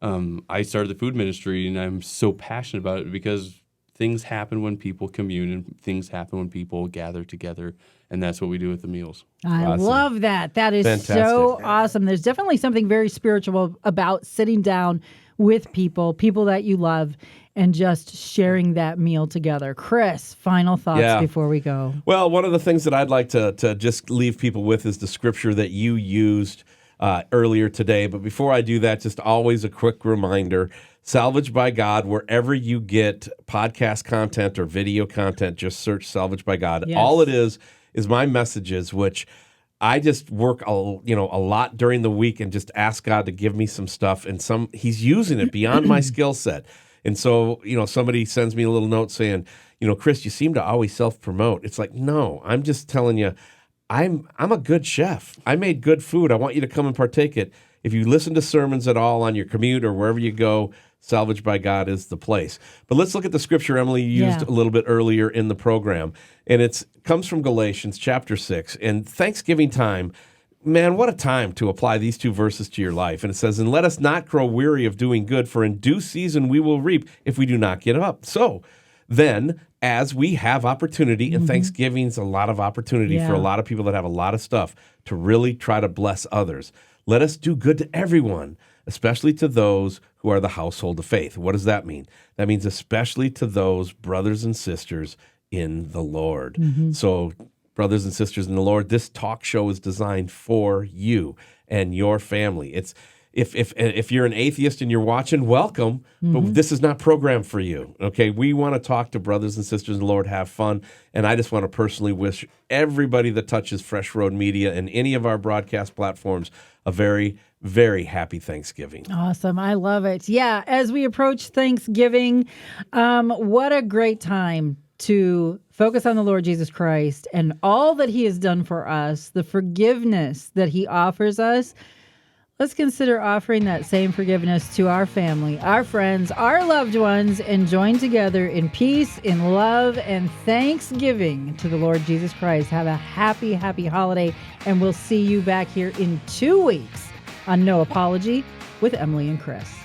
[SPEAKER 3] I started the food ministry, and I'm so passionate about it because things happen when people commune and things happen when people gather together, and that's what we do with the meals.
[SPEAKER 1] I love that. That is so awesome. There's definitely something very spiritual about sitting down with people that you love, and just sharing that meal together. Chris, final thoughts before we go.
[SPEAKER 2] Well, one of the things that I'd like to just leave people with is the scripture that you used earlier today. But before I do that, just always a quick reminder, Salvaged by God, wherever you get podcast content or video content, just search Salvaged by God.
[SPEAKER 1] Yes.
[SPEAKER 2] All it is my messages, which I just work a lot during the week and just ask God to give me some stuff, and He's using it beyond my skill set. And so, somebody sends me a little note saying, Chris, you seem to always self-promote. It's like, no, I'm just telling you, I'm a good chef. I made good food. I want you to come and partake it. If you listen to sermons at all on your commute or wherever you go, Salvaged by God is the place. But let's look at the scripture Emilee used a little bit earlier in the program. And it comes from Galatians chapter 6. And Thanksgiving time, man, what a time to apply these two verses to your life. And it says, "And let us not grow weary of doing good, for in due season we will reap if we do not give up." So then, as we have opportunity, and Thanksgiving's a lot of opportunity for a lot of people that have a lot of stuff to really try to bless others, let us do good to everyone, especially to those who are the household of faith. What does that mean? That means especially to those brothers and sisters in the Lord. So, brothers and sisters in the Lord, this talk show is designed for you and your family. It's if you're an atheist and you're watching, welcome, but this is not programmed for you. Okay, we want to talk to brothers and sisters in the Lord, have fun, and I just want to personally wish everybody that touches Fresh Road Media and any of our broadcast platforms a very, very happy Thanksgiving.
[SPEAKER 1] Awesome. I love it. Yeah, as we approach Thanksgiving, what a great time to focus on the Lord Jesus Christ and all that he has done for us, the forgiveness that he offers us. Let's consider offering that same forgiveness to our family, our friends, our loved ones, and join together in peace, in love, and thanksgiving to the Lord Jesus Christ. Have a happy, happy holiday, and we'll see you back here in 2 weeks on No Apology with Emilee and Chris.